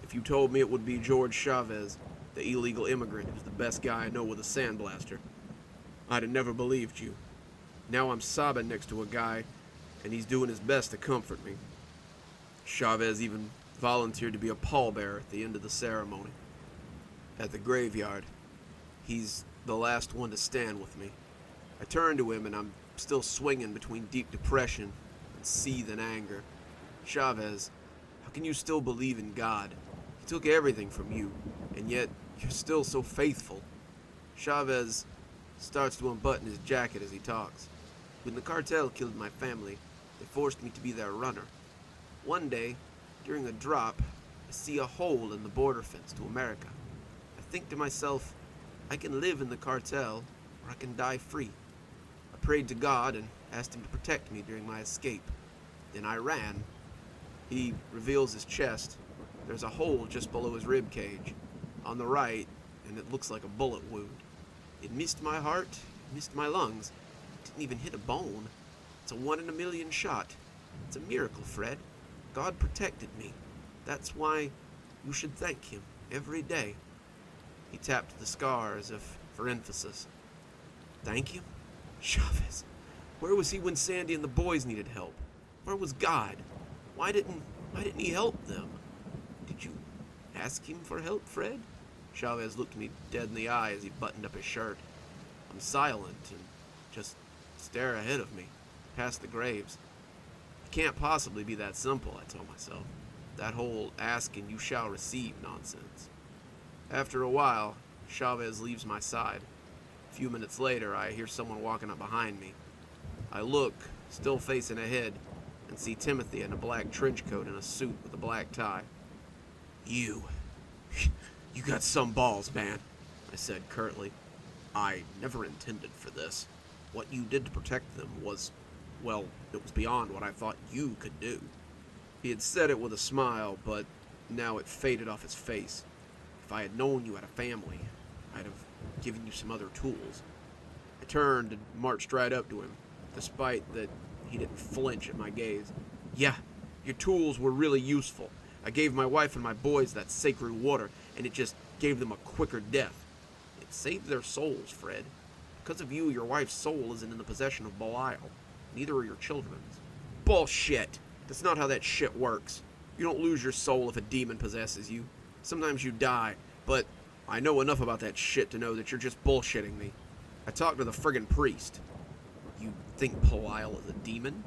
if you told me it would be George Chavez, the illegal immigrant who's the best guy I know with a sandblaster, I'd have never believed you. Now I'm sobbing next to a guy, and he's doing his best to comfort me. Chavez even volunteered to be a pallbearer at the end of the ceremony. At the graveyard, he's the last one to stand with me. I turn to him, and I'm still swinging between deep depression and seething anger. Chavez, how can you still believe in God? He took everything from you, and yet you're still so faithful. Chavez starts to unbutton his jacket as he talks. When the cartel killed my family, they forced me to be their runner. One day, during a drop, I see a hole in the border fence to America. I think to myself, I can live in the cartel, or I can die free. I prayed to God and asked him to protect me during my escape. Then I ran. He reveals his chest. There's a hole just below his rib cage, on the right, and it looks like a bullet wound. It missed my heart, it missed my lungs. It didn't even hit a bone. It's a 1 in a million shot. It's a miracle, Fred. God protected me. That's why you should thank him every day. He tapped the scar as if for emphasis. Thank him? Chavez. Where was he when Sandy and the boys needed help? Where was God? Why didn't he help them? Did you ask him for help, Fred? Chavez looked me dead in the eye as he buttoned up his shirt. I'm silent and just stare ahead of me, past the graves. It can't possibly be that simple, I tell myself. That whole ask and you shall receive nonsense. After a while, Chavez leaves my side. A few minutes later, I hear someone walking up behind me. I look, still facing ahead, and see Timothy in a black trench coat and a suit with a black tie. You got some balls, man, I said curtly. I never intended for this. What you did to protect them was, well, it was beyond what I thought you could do. He had said it with a smile, but now it faded off his face. If I had known you had a family, I'd have given you some other tools. I turned and marched right up to him, despite that he didn't flinch at my gaze. Yeah, your tools were really useful. I gave my wife and my boys that sacred water, and it just gave them a quicker death. It saved their souls, Fred. Because of you, your wife's soul isn't in the possession of Belial. Neither are your children's. Bullshit! That's not how that shit works. You don't lose your soul if a demon possesses you. Sometimes you die, but I know enough about that shit to know that you're just bullshitting me. I talked to the friggin' priest. You think Belial is a demon?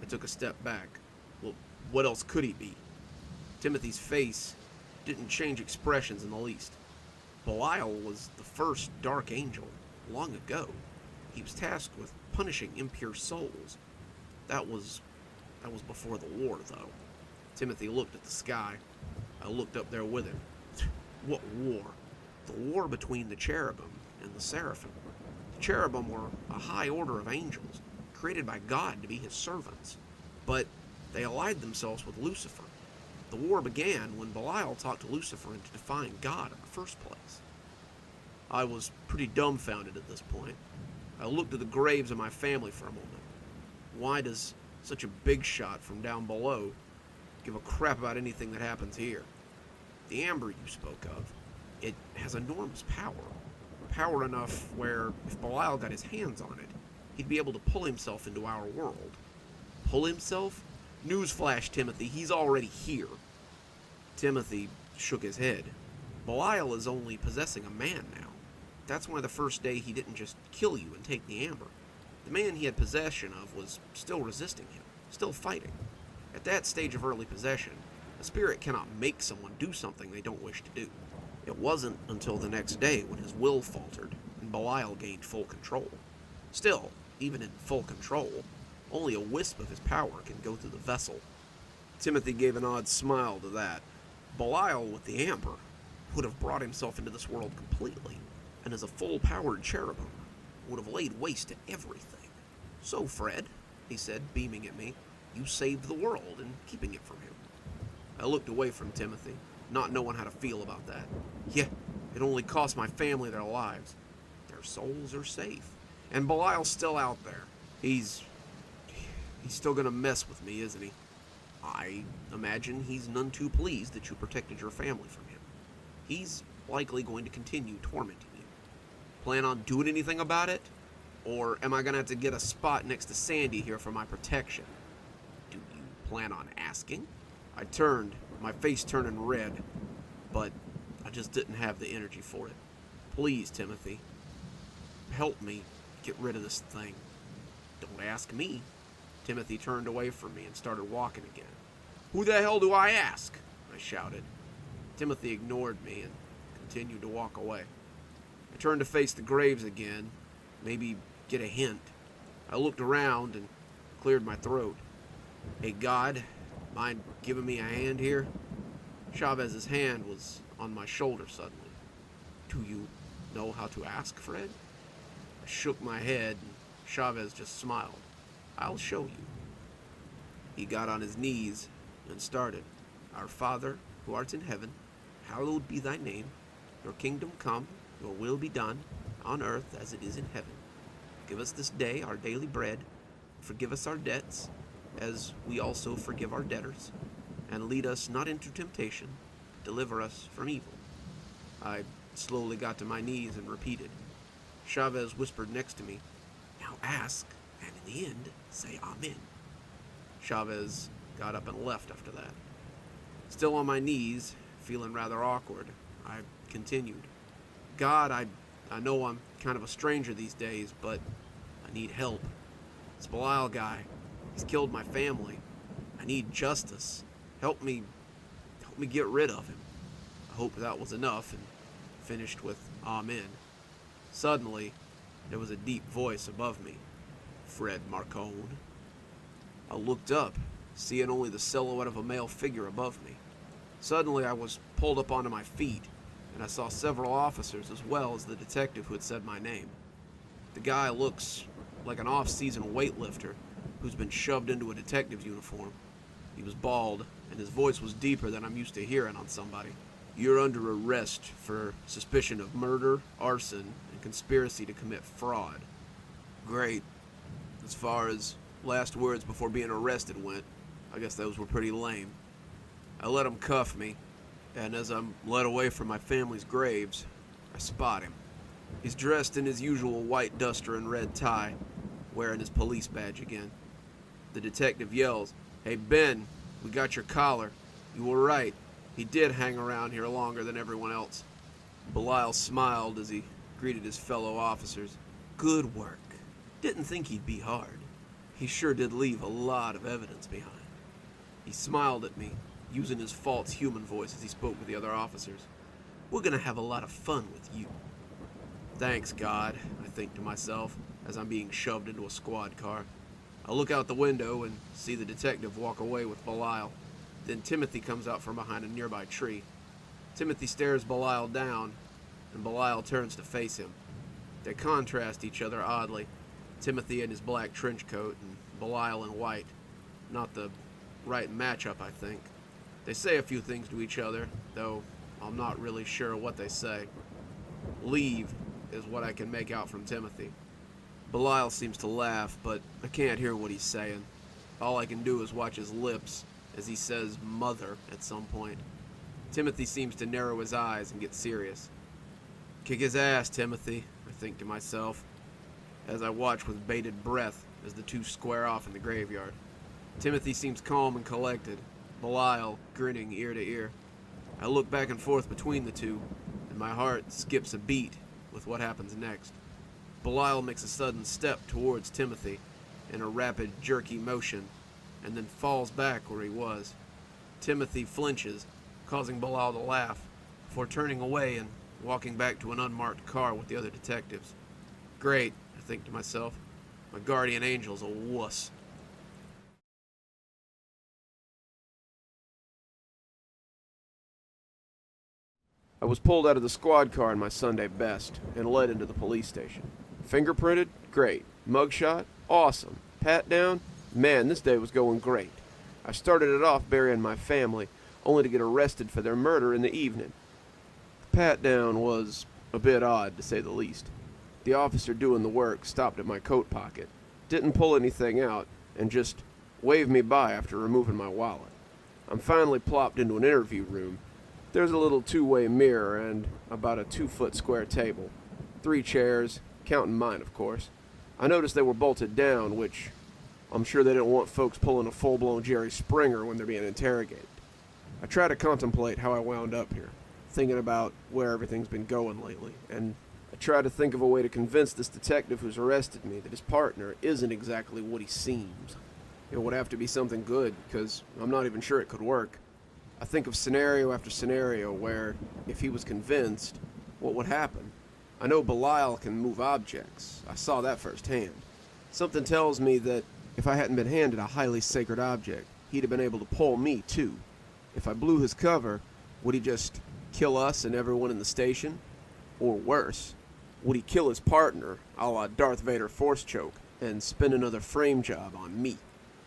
I took a step back. Well, what else could he be? Timothy's face didn't change expressions in the least. Belial was the first dark angel, long ago. He was tasked with punishing impure souls. That was before the war, though. Timothy looked at the sky. I looked up there with him. What war? The war between the cherubim and the seraphim. The cherubim were a high order of angels, created by God to be his servants. But they allied themselves with Lucifer. The war began when Belial talked to Lucifer into defying God in the first place. I was pretty dumbfounded at this point. I looked at the graves of my family for a moment. Why does such a big shot from down below give a crap about anything that happens here? The amber you spoke of, it has enormous power. Power enough where if Belial got his hands on it, he'd be able to pull himself into our world. Pull himself? Newsflash, Timothy, he's already here. Timothy shook his head. Belial is only possessing a man now. That's why the first day he didn't just kill you and take the amber. The man he had possession of was still resisting him, still fighting. At that stage of early possession, a spirit cannot make someone do something they don't wish to do. It wasn't until the next day when his will faltered and Belial gained full control. Still, even in full control, only a wisp of his power can go through the vessel. Timothy gave an odd smile to that. Belial, with the amber, would have brought himself into this world completely, and as a full-powered cherubim, would have laid waste to everything. "So, Fred," he said, beaming at me, "you saved the world in keeping it from him." I looked away from Timothy, not knowing how to feel about that. Yeah, it only cost my family their lives. Their souls are safe. And Belial's still out there. He's still gonna mess with me, isn't he? I imagine he's none too pleased that you protected your family from him. He's likely going to continue tormenting you. Plan on doing anything about it? Or am I gonna have to get a spot next to Sandy here for my protection? Do you plan on asking? I turned, my face turning red, but I just didn't have the energy for it. Please, Timothy, help me get rid of this thing. Don't ask me. Timothy turned away from me and started walking again. Who the hell do I ask? I shouted. Timothy ignored me and continued to walk away. I turned to face the graves again, maybe get a hint. I looked around and cleared my throat. Hey, God, mind giving me a hand here? Chavez's hand was on my shoulder suddenly. Do you know how to ask, Fred? I shook my head and Chavez just smiled. I'll show you. He got on his knees and started. Our Father, who art in heaven, hallowed be thy name. Your kingdom come, your will be done, on earth as it is in heaven. Give us this day our daily bread. Forgive us our debts, as we also forgive our debtors. And lead us not into temptation. Deliver us from evil. I slowly got to my knees and repeated. Chavez whispered next to me, Now ask, and in the end, say Amen. Chavez got up and left after that. Still on my knees, feeling rather awkward, I continued. God, I know I'm kind of a stranger these days, but I need help. This Belial guy, he's killed my family. I need justice. Help me get rid of him. I hope that was enough, and finished with Amen. Suddenly, there was a deep voice above me. Fred Marcone. I looked up, seeing only the silhouette of a male figure above me. Suddenly, I was pulled up onto my feet, and I saw several officers as well as the detective who had said my name. The guy looks like an off-season weightlifter who's been shoved into a detective's uniform. He was bald, and his voice was deeper than I'm used to hearing on somebody. You're under arrest for suspicion of murder, arson, and conspiracy to commit fraud. Great. As far as last words before being arrested went, I guess those were pretty lame. I let him cuff me, and as I'm led away from my family's graves, I spot him. He's dressed in his usual white duster and red tie, wearing his police badge again. The detective yells, Hey Ben, we got your collar. You were right. He did hang around here longer than everyone else. Belial smiled as he greeted his fellow officers. Good work. Didn't think he'd be hard. He sure did leave a lot of evidence behind. He smiled at me, using his false human voice as he spoke with the other officers. We're gonna have a lot of fun with you. Thanks, God, I think to myself, as I'm being shoved into a squad car. I look out the window and see the detective walk away with Belial. Then Timothy comes out from behind a nearby tree. Timothy stares Belial down, and Belial turns to face him. They contrast each other oddly. Timothy in his black trench coat and Belial in white. Not the right matchup, I think. They say a few things to each other, though I'm not really sure what they say. Leave is what I can make out from Timothy. Belial seems to laugh, but I can't hear what he's saying. All I can do is watch his lips as he says mother at some point. Timothy seems to narrow his eyes and get serious. Kick his ass, Timothy, I think to myself, as I watch with bated breath as the two square off in the graveyard. Timothy seems calm and collected, Belial grinning ear to ear. I look back and forth between the two, and my heart skips a beat with what happens next. Belial makes a sudden step towards Timothy in a rapid, jerky motion, and then falls back where he was. Timothy flinches, causing Bilal to laugh, before turning away and walking back to an unmarked car with the other detectives. Great, I think to myself. My guardian angel's a wuss. I was pulled out of the squad car in my Sunday best and led into the police station. Fingerprinted? Great. Mugshot? Awesome. Pat down? Man, this day was going great. I started it off burying my family, only to get arrested for their murder in the evening. The pat down was a bit odd, to say the least. The officer doing the work stopped at my coat pocket, didn't pull anything out, and just waved me by after removing my wallet. I'm finally plopped into an interview room. There's a little two-way mirror and about a 2-foot square table. 3 chairs, counting mine, of course. I noticed they were bolted down, which I'm sure they didn't want folks pulling a full-blown Jerry Springer when they're being interrogated. I try to contemplate how I wound up here, thinking about where everything's been going lately, and I try to think of a way to convince this detective who's arrested me that his partner isn't exactly what he seems. It would have to be something good, because I'm not even sure it could work. I think of scenario after scenario where, if he was convinced, what would happen? I know Belial can move objects. I saw that firsthand. Something tells me that if I hadn't been handed a highly sacred object, he'd have been able to pull me, too. If I blew his cover, would he just kill us and everyone in the station? Or worse, would he kill his partner, a la Darth Vader force choke, and spin another frame job on me?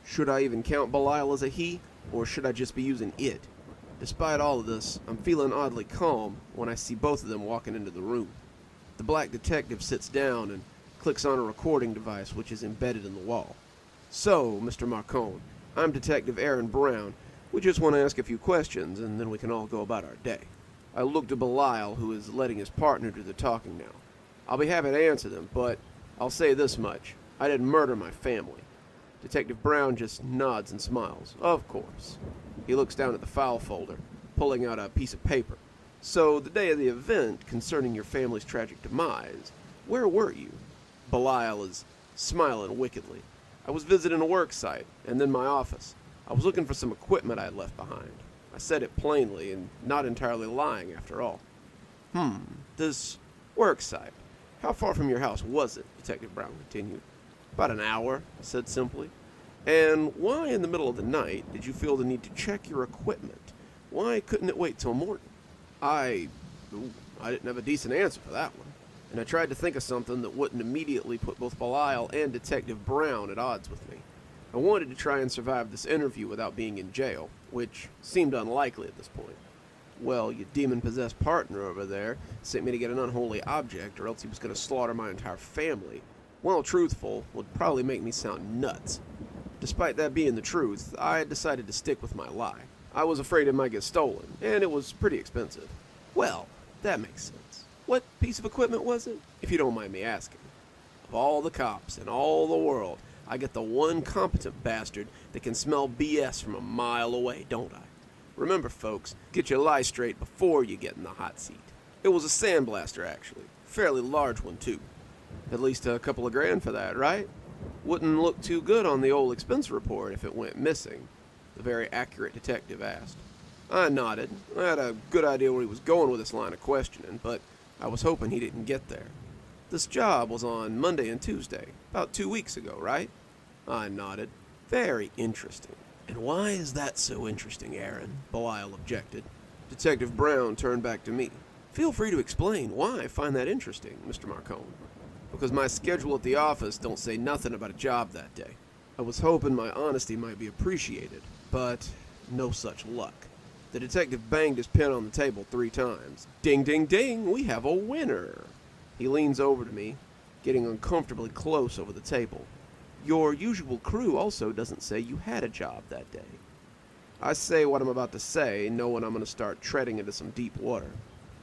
Should I even count Belial as a he, or should I just be using it? Despite all of this, I'm feeling oddly calm when I see both of them walking into the room. The black detective sits down and clicks on a recording device which is embedded in the wall. So, Mr. Marcone, I'm Detective Aaron Brown. We just want to ask a few questions, and then we can all go about our day. I look to Belial, who is letting his partner do the talking now. I'll be happy to answer them, but I'll say this much. I didn't murder my family. Detective Brown just nods and smiles. Of course. He looks down at the file folder, pulling out a piece of paper. So, the day of the event concerning your family's tragic demise, where were you? Belial is smiling wickedly. I was visiting a work site, and then my office. I was looking for some equipment I had left behind. I said it plainly, and not entirely lying after all. This work site. How far from your house was it? Detective Brown continued. About an hour, I said simply. And why in the middle of the night did you feel the need to check your equipment? Why couldn't it wait till morning? I didn't have a decent answer for that one. And I tried to think of something that wouldn't immediately put both Belial and Detective Brown at odds with me. I wanted to try and survive this interview without being in jail, which seemed unlikely at this point. Well, your demon-possessed partner over there sent me to get an unholy object, or else he was going to slaughter my entire family. Well, truthful, would probably make me sound nuts. Despite that being the truth, I decided to stick with my lie. I was afraid it might get stolen, and it was pretty expensive. Well, that makes sense. What piece of equipment was it, if you don't mind me asking? Of all the cops in all the world, I get the one competent bastard that can smell BS from a mile away, don't I? Remember, folks, get your lie straight before you get in the hot seat. It was a sandblaster, actually. Fairly large one, too. At least a couple of grand for that, right? Wouldn't look too good on the old expense report if it went missing, the very accurate detective asked. I nodded. I had a good idea where he was going with this line of questioning, but I was hoping he didn't get there. This job was on Monday and Tuesday, about 2 weeks ago, right? I nodded. Very interesting. And why is that so interesting, Aaron? Belial objected. Detective Brown turned back to me. Feel free to explain why I find that interesting, Mr. Marcone. Because my schedule at the office don't say nothing about a job that day. I was hoping my honesty might be appreciated, but no such luck. The detective banged his pen on the table 3 times. Ding, ding, ding, we have a winner. He leans over to me, getting uncomfortably close over the table. Your usual crew also doesn't say you had a job that day. I say what I'm about to say, knowing I'm going to start treading into some deep water.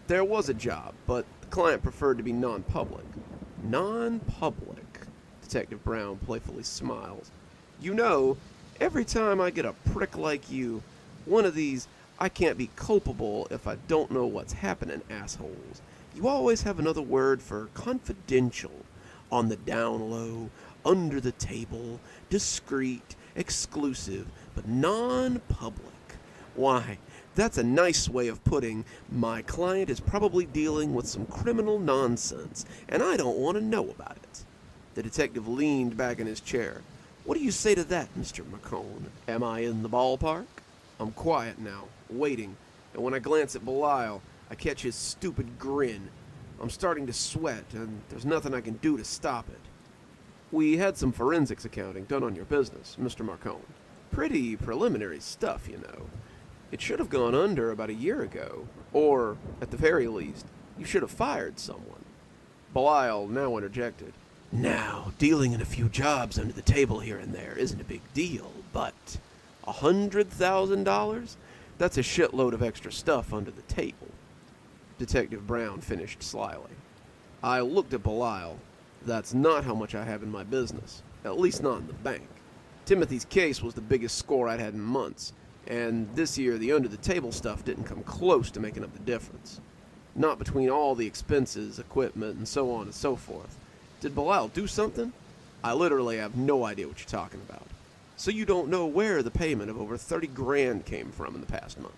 There was a job, but the client preferred to be non-public. Non-public, Detective Brown playfully smiles. You know, every time I get a prick like you, one of these I can't be culpable if I don't know what's happening assholes, you always have another word for confidential, on the down low, under the table, discreet, exclusive, but non-public. Why, that's a nice way of putting, my client is probably dealing with some criminal nonsense, and I don't want to know about it. The detective leaned back in his chair. What do you say to that, Mr. McCone? Am I in the ballpark? I'm quiet now, waiting, and when I glance at Belial, I catch his stupid grin. I'm starting to sweat, and there's nothing I can do to stop it. We had some forensics accounting done on your business, Mr. Marcone. Pretty preliminary stuff, you know. It should have gone under about a year ago, or, at the very least, you should have fired someone. Belial now interjected. Now, dealing in a few jobs under the table here and there isn't a big deal, but $100,000? That's a shitload of extra stuff under the table. Detective Brown finished slyly. I looked at Belial. That's not how much I have in my business, at least not in the bank. Timothy's case was the biggest score I'd had in months, and this year the under-the-table stuff didn't come close to making up the difference. Not between all the expenses, equipment, and so on and so forth. Did Belial do something? I literally have no idea what you're talking about. So you don't know where the payment of over 30 grand came from in the past month.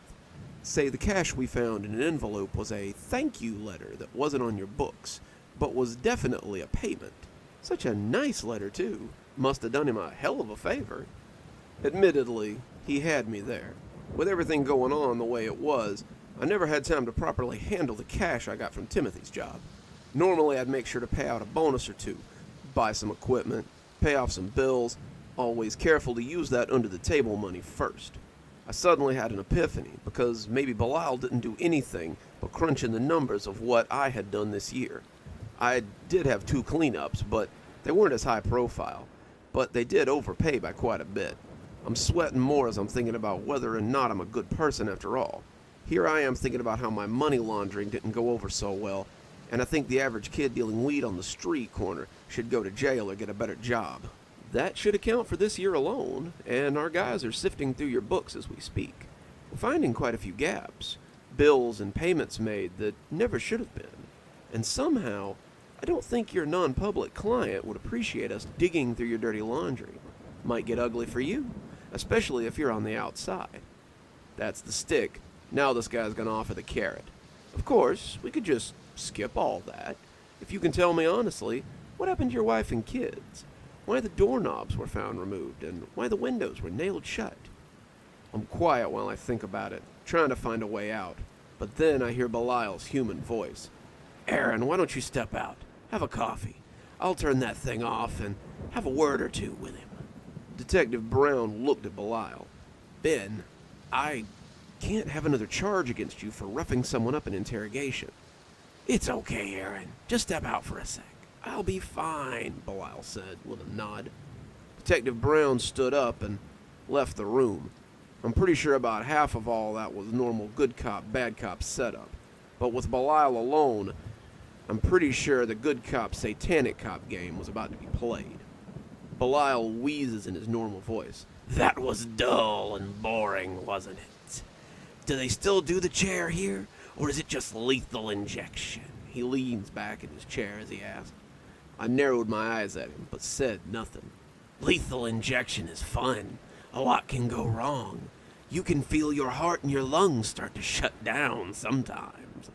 Say the cash we found in an envelope was a thank you letter that wasn't on your books, but was definitely a payment. Such a nice letter, too. Must have done him a hell of a favor. Admittedly, he had me there. With everything going on the way it was, I never had time to properly handle the cash I got from Timothy's job. Normally, I'd make sure to pay out a bonus or two, buy some equipment, pay off some bills, always careful to use that under-the-table money first. I suddenly had an epiphany, because maybe Belial didn't do anything but crunch in the numbers of what I had done this year. I did have 2 cleanups, but they weren't as high profile, but they did overpay by quite a bit. I'm sweating more as I'm thinking about whether or not I'm a good person after all. Here I am thinking about how my money laundering didn't go over so well, and I think the average kid dealing weed on the street corner should go to jail or get a better job. That should account for this year alone, and our guys are sifting through your books as we speak. We're finding quite a few gaps, bills and payments made that never should have been. And somehow, I don't think your non-public client would appreciate us digging through your dirty laundry. Might get ugly for you, especially if you're on the outside. That's the stick. Now this guy's gonna offer the carrot. Of course, we could just skip all that. If you can tell me honestly, what happened to your wife and kids? Why the doorknobs were found removed, and why the windows were nailed shut? I'm quiet while I think about it, trying to find a way out. But then I hear Belial's human voice. Aaron, why don't you step out? Have a coffee. I'll turn that thing off and have a word or two with him. Detective Brown looked at Belial. Ben, I can't have another charge against you for roughing someone up in interrogation. It's okay, Aaron. Just step out for a sec. I'll be fine, Belial said with a nod. Detective Brown stood up and left the room. I'm pretty sure about half of all that was normal good cop, bad cop setup. But with Belial alone, I'm pretty sure the good cop, satanic cop game was about to be played. Belial wheezes in his normal voice. That was dull and boring, wasn't it? Do they still do the chair here, or is it just lethal injection? He leans back in his chair as he asks. I narrowed my eyes at him, but said nothing. Lethal injection is fun. A lot can go wrong. You can feel your heart and your lungs start to shut down sometimes.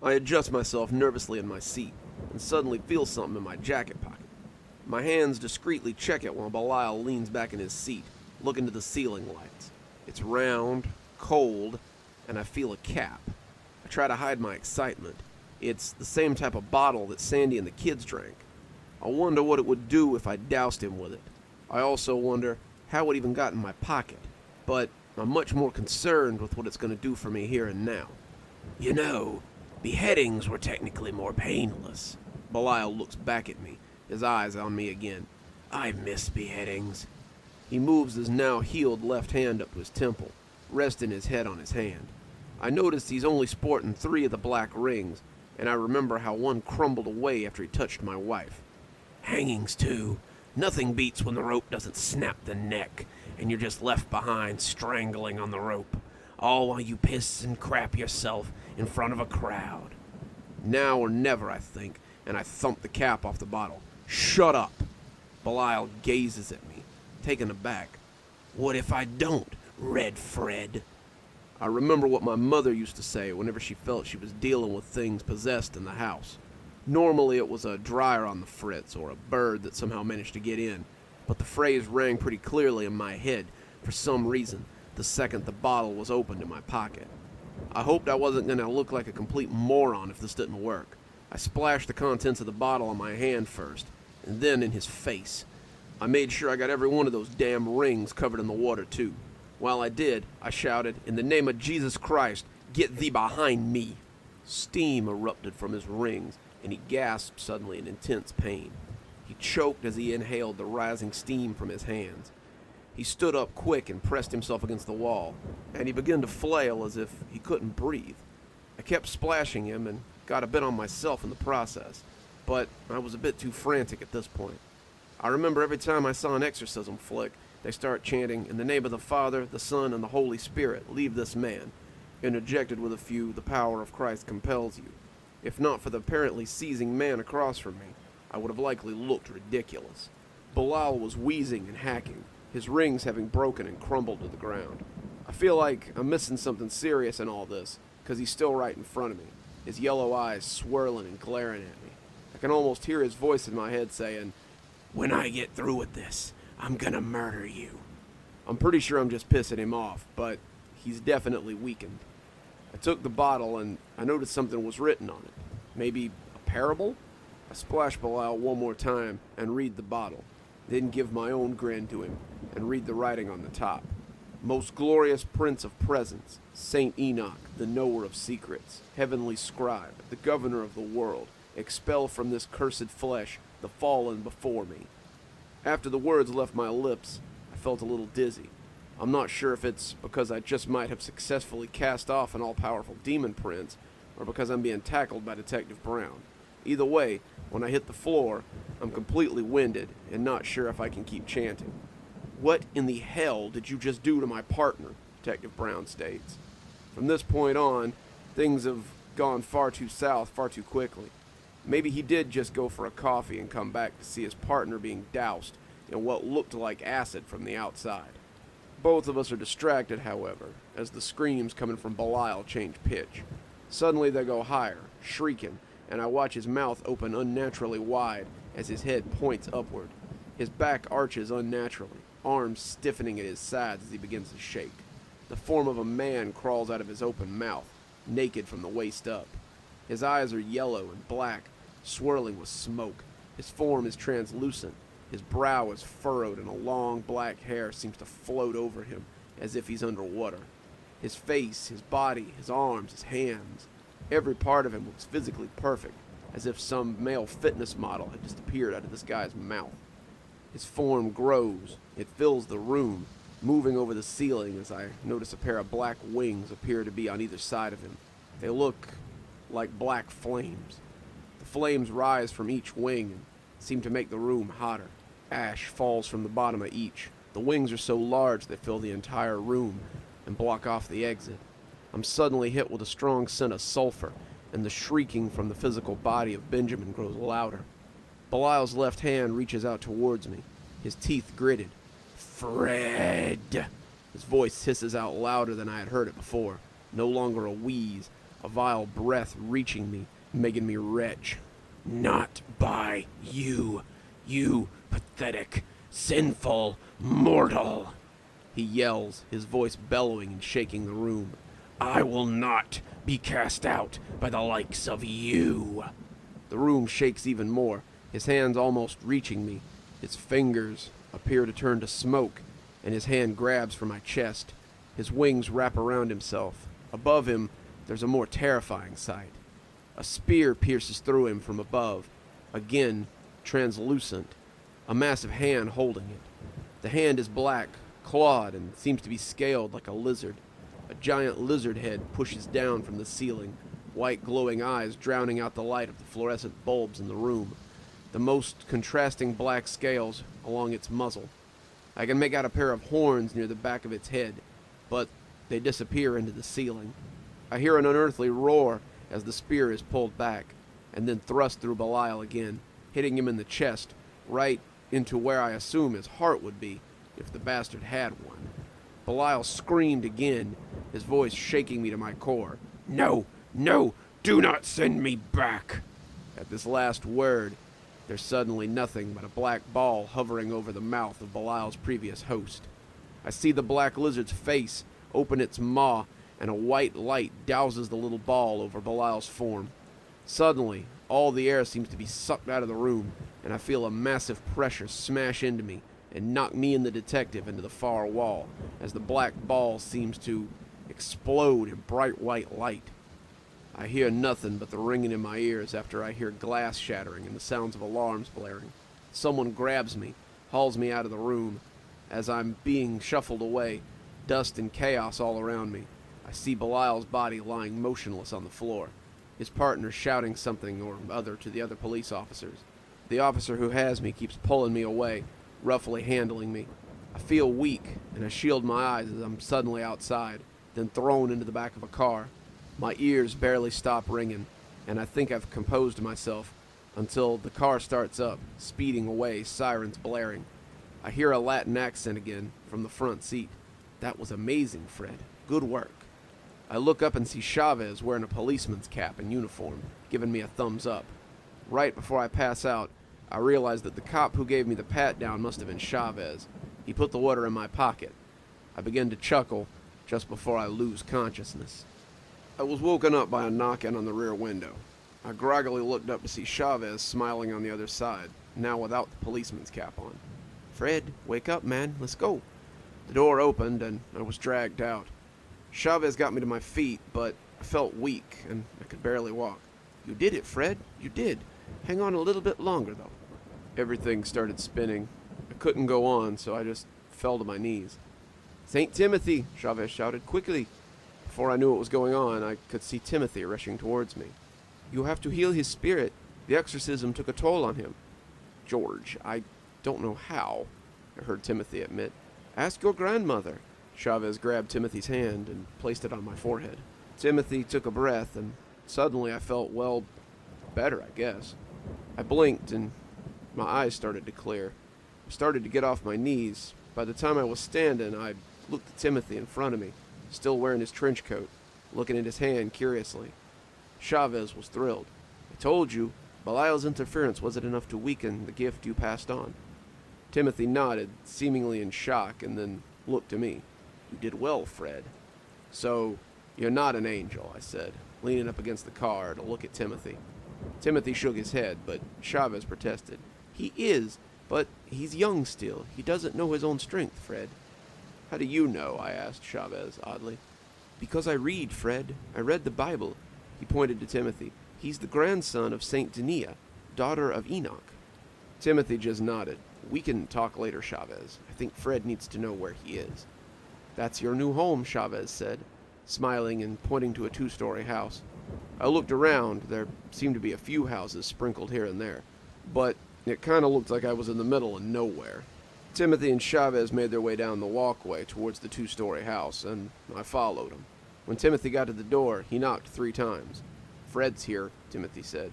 I adjust myself nervously in my seat and suddenly feel something in my jacket pocket. My hands discreetly check it while Belial leans back in his seat, looking to the ceiling lights. It's round, cold, and I feel a cap. I try to hide my excitement. It's the same type of bottle that Sandy and the kids drank. I wonder what it would do if I doused him with it. I also wonder how it even got in my pocket, but I'm much more concerned with what it's going to do for me here and now. You know, beheadings were technically more painless. Belial looks back at me, his eyes on me again. I miss beheadings. He moves his now healed left hand up to his temple, resting his head on his hand. I notice he's only sporting 3 of the black rings, and I remember how one crumbled away after he touched my wife. Hangings, too. Nothing beats when the rope doesn't snap the neck, and you're just left behind strangling on the rope, all while you piss and crap yourself in front of a crowd. Now or never, I think, and I thump the cap off the bottle. Shut up! Belial gazes at me, taken aback. What if I don't, Red Fred? I remember what my mother used to say whenever she felt she was dealing with things possessed in the house. Normally it was a dryer on the fritz or a bird that somehow managed to get in, but the phrase rang pretty clearly in my head for some reason the second the bottle was opened in my pocket. I hoped I wasn't going to look like a complete moron if this didn't work. I splashed the contents of the bottle on my hand first, and then in his face. I made sure I got every one of those damn rings covered in the water too. While I did, I shouted, "In the name of Jesus Christ, get thee behind me!" Steam erupted from his rings, and he gasped suddenly in intense pain. He choked as he inhaled the rising steam from his hands. He stood up quick and pressed himself against the wall, and he began to flail as if he couldn't breathe. I kept splashing him and got a bit on myself in the process, but I was a bit too frantic at this point. I remember every time I saw an exorcism flick, they start chanting, "In the name of the Father, the Son, and the Holy Spirit, leave this man," interjected with a few, "The power of Christ compels you." If not for the apparently seizing man across from me, I would have likely looked ridiculous. Belial was wheezing and hacking, his rings having broken and crumbled to the ground. I feel like I'm missing something serious in all this, because he's still right in front of me, his yellow eyes swirling and glaring at me. I can almost hear his voice in my head saying, "When I get through with this, I'm gonna murder you." I'm pretty sure I'm just pissing him off, but he's definitely weakened. I took the bottle and I noticed something was written on it. Maybe a parable? I splashed Belial one more time and read the bottle, then give my own grin to him and read the writing on the top. "Most glorious Prince of Presence, Saint Enoch, the knower of secrets, heavenly scribe, the governor of the world, expel from this cursed flesh the fallen before me." After the words left my lips, I felt a little dizzy. I'm not sure if it's because I just might have successfully cast off an all-powerful demon prince, or because I'm being tackled by Detective Brown. Either way, when I hit the floor, I'm completely winded and not sure if I can keep chanting. "What in the hell did you just do to my partner?" Detective Brown states. From this point on, things have gone far too south far too quickly. Maybe he did just go for a coffee and come back to see his partner being doused in what looked like acid from the outside. Both of us are distracted, however, as the screams coming from Belial change pitch. Suddenly they go higher, shrieking, and I watch his mouth open unnaturally wide as his head points upward. His back arches unnaturally, arms stiffening at his sides as he begins to shake. The form of a man crawls out of his open mouth, naked from the waist up. His eyes are yellow and black, swirling with smoke. His form is translucent. His brow is furrowed and a long black hair seems to float over him as if he's underwater. His face, his body, his arms, his hands, every part of him looks physically perfect, as if some male fitness model had just appeared out of this guy's mouth. His form grows. It fills the room, moving over the ceiling as I notice a pair of black wings appear to be on either side of him. They look like black flames. The flames rise from each wing and seem to make the room hotter. Ash falls from the bottom of each. The wings are so large they fill the entire room and block off the exit. I'm suddenly hit with a strong scent of sulfur, and the shrieking from the physical body of Benjamin grows louder. Belial's left hand reaches out towards me, his teeth gritted. "Fred!" His voice hisses out louder than I had heard it before, no longer a wheeze, a vile breath reaching me, making me retch. "Not by you, you pathetic, sinful mortal!" He yells, his voice bellowing and shaking the room. "I will not be cast out by the likes of you!" The room shakes even more, his hands almost reaching me. His fingers appear to turn to smoke, and his hand grabs for my chest. His wings wrap around himself. Above him, there's a more terrifying sight. A spear pierces through him from above, again translucent, a massive hand holding it. The hand is black, clawed, and seems to be scaled like a lizard. A giant lizard head pushes down from the ceiling, white glowing eyes drowning out the light of the fluorescent bulbs in the room. The most contrasting black scales along its muzzle. I can make out a pair of horns near the back of its head, but they disappear into the ceiling. I hear an unearthly roar as the spear is pulled back, and then thrust through Belial again, hitting him in the chest, right into where I assume his heart would be if the bastard had one. Belial screamed again, his voice shaking me to my core. "No, no, do not send me back!" At this last word, there's suddenly nothing but a black ball hovering over the mouth of Belial's previous host. I see the black lizard's face open its maw, and a white light douses the little ball over Belial's form. Suddenly, all the air seems to be sucked out of the room, and I feel a massive pressure smash into me and knock me and the detective into the far wall as the black ball seems to explode in bright white light. I hear nothing but the ringing in my ears after I hear glass shattering and the sounds of alarms blaring. Someone grabs me, hauls me out of the room. As I'm being shuffled away, dust and chaos all around me, I see Belial's body lying motionless on the floor, his partner shouting something or other to the other police officers. The officer who has me keeps pulling me away, roughly handling me. I feel weak, and I shield my eyes as I'm suddenly outside, then thrown into the back of a car. My ears barely stop ringing, and I think I've composed myself until the car starts up, speeding away, sirens blaring. I hear a Latin accent again from the front seat. "That was amazing, Fred. Good work." I look up and see Chavez wearing a policeman's cap and uniform, giving me a thumbs up. Right before I pass out, I realize that the cop who gave me the pat-down must have been Chavez. He put the water in my pocket. I begin to chuckle just before I lose consciousness. I was woken up by a knocking on the rear window. I groggily looked up to see Chavez smiling on the other side, now without the policeman's cap on. "Fred, wake up, man. Let's go." The door opened, and I was dragged out. Chavez got me to my feet, but I felt weak, and I could barely walk. "You did it, Fred. You did. Hang on a little bit longer, though." Everything started spinning. I couldn't go on, so I just fell to my knees. "St. Timothy!" Chavez shouted. "Quickly!" Before I knew what was going on, I could see Timothy rushing towards me. "You have to heal his spirit. The exorcism took a toll on him." "George, I don't know how," I heard Timothy admit. "Ask your grandmother." Chavez grabbed Timothy's hand and placed it on my forehead. Timothy took a breath, and suddenly I felt, well, better, I guess. I blinked, and my eyes started to clear. I started to get off my knees. By the time I was standing, I looked at Timothy in front of me, still wearing his trench coat, looking at his hand curiously. Chavez was thrilled. "I told you, Belial's interference wasn't enough to weaken the gift you passed on." Timothy nodded, seemingly in shock, and then looked to me. "You did well, Fred." "So, you're not an angel," I said, leaning up against the car to look at Timothy. Timothy shook his head, but Chavez protested. "He is, but he's young still. He doesn't know his own strength, Fred." "How do you know?" I asked Chavez, oddly. "Because I read, Fred. I read the Bible." He pointed to Timothy. "He's the grandson of St. Denia, daughter of Enoch." Timothy just nodded. "We can talk later, Chavez. I think Fred needs to know where he is." "That's your new home," Chavez said, smiling and pointing to a 2-story house. I looked around. There seemed to be a few houses sprinkled here and there, but it kind of looked like I was in the middle of nowhere. Timothy and Chavez made their way down the walkway towards the 2-story house, and I followed them. When Timothy got to the door, he knocked 3 times. "Fred's here," Timothy said.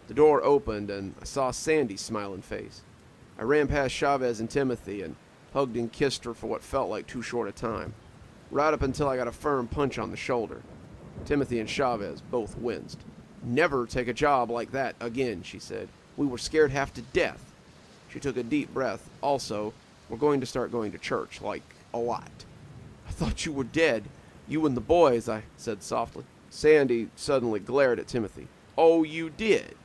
The door opened, and I saw Sandy's smiling face. I ran past Chavez and Timothy and hugged and kissed her for what felt like too short a time, right up until I got a firm punch on the shoulder. Timothy and Chavez both winced. "Never take a job like that again," she said. "We were scared half to death." She took a deep breath. "Also, we're going to start going to church, like, a lot." "I thought you were dead. You and the boys," I said softly. Sandy suddenly glared at Timothy. "Oh, you did?"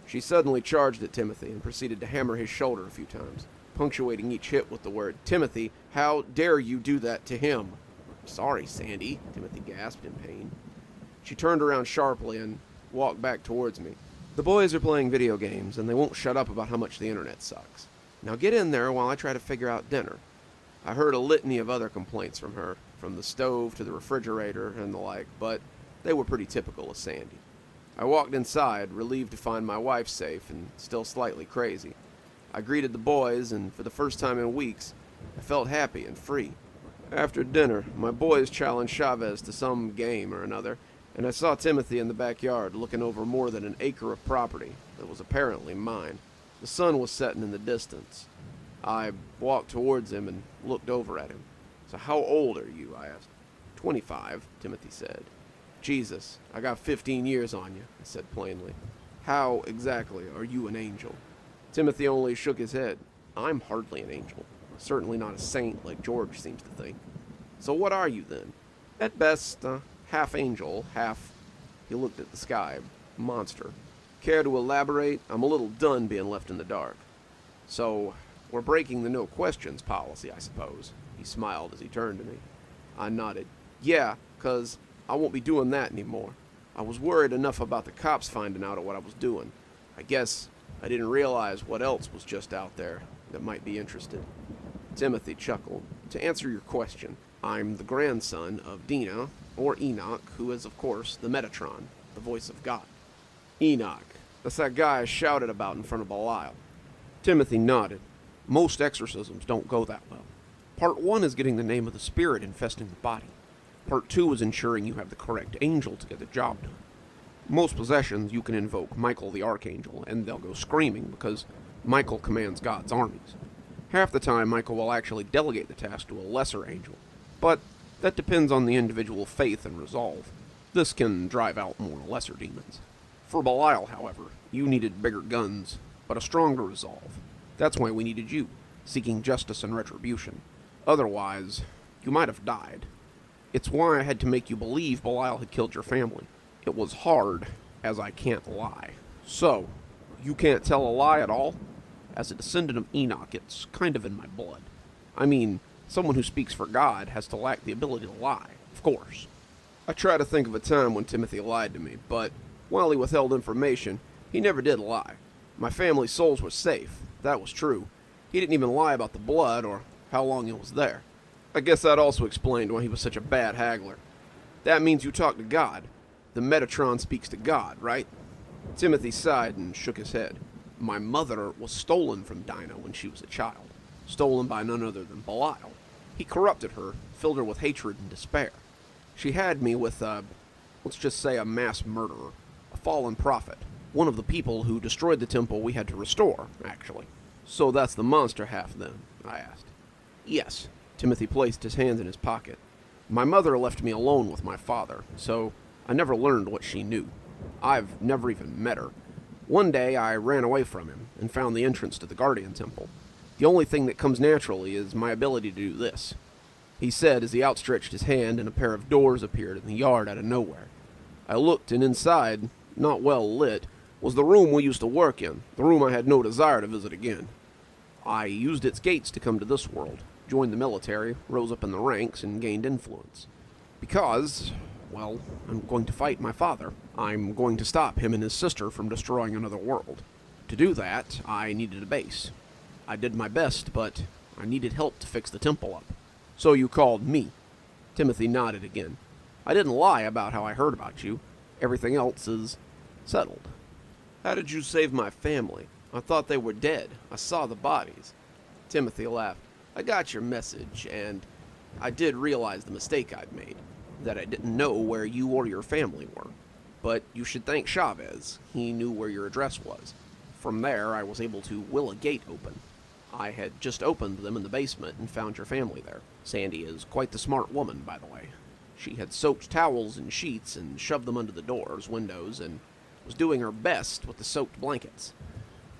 She suddenly charged at Timothy and proceeded to hammer his shoulder a few times, punctuating each hit with the word, "Timothy, how dare you do that to him?" "Sorry, Sandy," Timothy gasped in pain. She turned around sharply and walked back towards me. "The boys are playing video games, and they won't shut up about how much the internet sucks. Now get in there while I try to figure out dinner." I heard a litany of other complaints from her, from the stove to the refrigerator and the like, but they were pretty typical of Sandy. I walked inside, relieved to find my wife safe and still slightly crazy. I greeted the boys, and for the first time in weeks, I felt happy and free. After dinner, my boys challenged Chavez to some game or another, and I saw Timothy in the backyard looking over more than an acre of property that was apparently mine. The sun was setting in the distance. I walked towards him and looked over at him. So how old are you? I asked. 25, Timothy said. Jesus, I got 15 years on you, I said plainly. How exactly are you an angel? Timothy only shook his head. I'm hardly an angel. Certainly not a saint like George seems to think. So what are you then? At best, half angel, half... He looked at the sky. Monster. Care to elaborate? I'm a little done being left in the dark. So, we're breaking the no questions policy, I suppose. He smiled as he turned to me. I nodded. Yeah, 'cause I won't be doing that anymore. I was worried enough about the cops finding out what I was doing. I guess I didn't realize what else was just out there that might be interested. Timothy chuckled. To answer your question, I'm the grandson of Dina, or Enoch, who is, of course, the Metatron, the voice of God. Enoch. That's that guy I shouted about in front of Belial. Timothy nodded. Most exorcisms don't go that well. Part 1 is getting the name of the spirit infesting the body. Part 2 is ensuring you have the correct angel to get the job done. Most possessions you can invoke Michael the Archangel, and they'll go screaming because Michael commands God's armies. Half the time, Michael will actually delegate the task to a lesser angel, but that depends on the individual faith and resolve. This can drive out more lesser demons. For Belial, however, you needed bigger guns, but a stronger resolve. That's why we needed you, seeking justice and retribution. Otherwise, you might have died. It's why I had to make you believe Belial had killed your family. It was hard, as I can't lie. So, you can't tell a lie at all? As a descendant of Enoch, it's kind of in my blood. I mean, someone who speaks for God has to lack the ability to lie, of course. I try to think of a time when Timothy lied to me, but while he withheld information, he never did lie. My family's souls were safe, that was true. He didn't even lie about the blood or how long it was there. I guess that also explained why he was such a bad haggler. That means you talk to God. The Metatron speaks to God, right? Timothy sighed and shook his head. My mother was stolen from Dinah when she was a child. Stolen by none other than Belial. He corrupted her, filled her with hatred and despair. She had me with let's just say a mass murderer. A fallen prophet. One of the people who destroyed the temple we had to restore, actually. So that's the monster half then, I asked. Yes. Timothy placed his hands in his pocket. My mother left me alone with my father, so I never learned what she knew. I've never even met her. One day I ran away from him and found the entrance to the Guardian Temple. The only thing that comes naturally is my ability to do this, he said as he outstretched his hand and a pair of doors appeared in the yard out of nowhere. I looked, and inside, not well lit, was the room we used to work in, the room I had no desire to visit again. I used its gates to come to this world, joined the military, rose up in the ranks, and gained influence. Because, well, I'm going to fight my father. I'm going to stop him and his sister from destroying another world. To do that, I needed a base. I did my best, but I needed help to fix the temple up. So you called me. Timothy nodded again. I didn't lie about how I heard about you. Everything else is settled. How did you save my family? I thought they were dead. I saw the bodies. Timothy laughed. I got your message, and I did realize the mistake I'd made, that I didn't know where you or your family were. But you should thank Chavez. He knew where your address was. From there, I was able to will a gate open. I had just opened them in the basement and found your family there. Sandy is quite the smart woman, by the way. She had soaked towels in sheets and shoved them under the doors, windows, and was doing her best with the soaked blankets.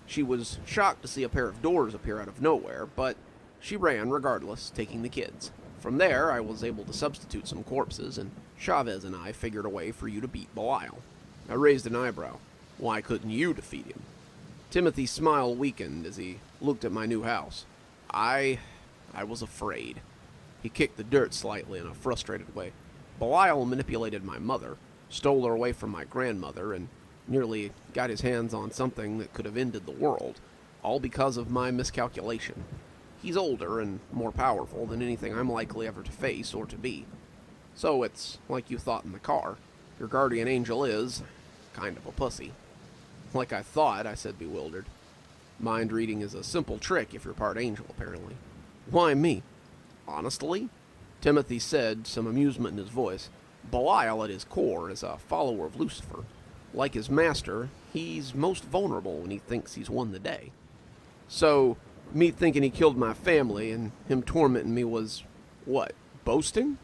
She was shocked to see a pair of doors appear out of nowhere, but she ran regardless, taking the kids. From there, I was able to substitute some corpses, and Chavez and I figured a way for you to beat Belial. I raised an eyebrow. Why couldn't you defeat him? Timothy's smile weakened as he looked at my new house. I was afraid. He kicked the dirt slightly in a frustrated way. Belial manipulated my mother, stole her away from my grandmother, and nearly got his hands on something that could have ended the world, all because of my miscalculation. He's older and more powerful than anything I'm likely ever to face or to be. So it's like you thought in the car. Your guardian angel is kind of a pussy. Like I thought, I said, bewildered. Mind reading is a simple trick if you're part angel, apparently. Why me? Honestly? Timothy said, some amusement in his voice. Belial at his core is a follower of Lucifer. Like his master, he's most vulnerable when he thinks he's won the day. So, me thinking he killed my family and him tormenting me was, what, Boasting?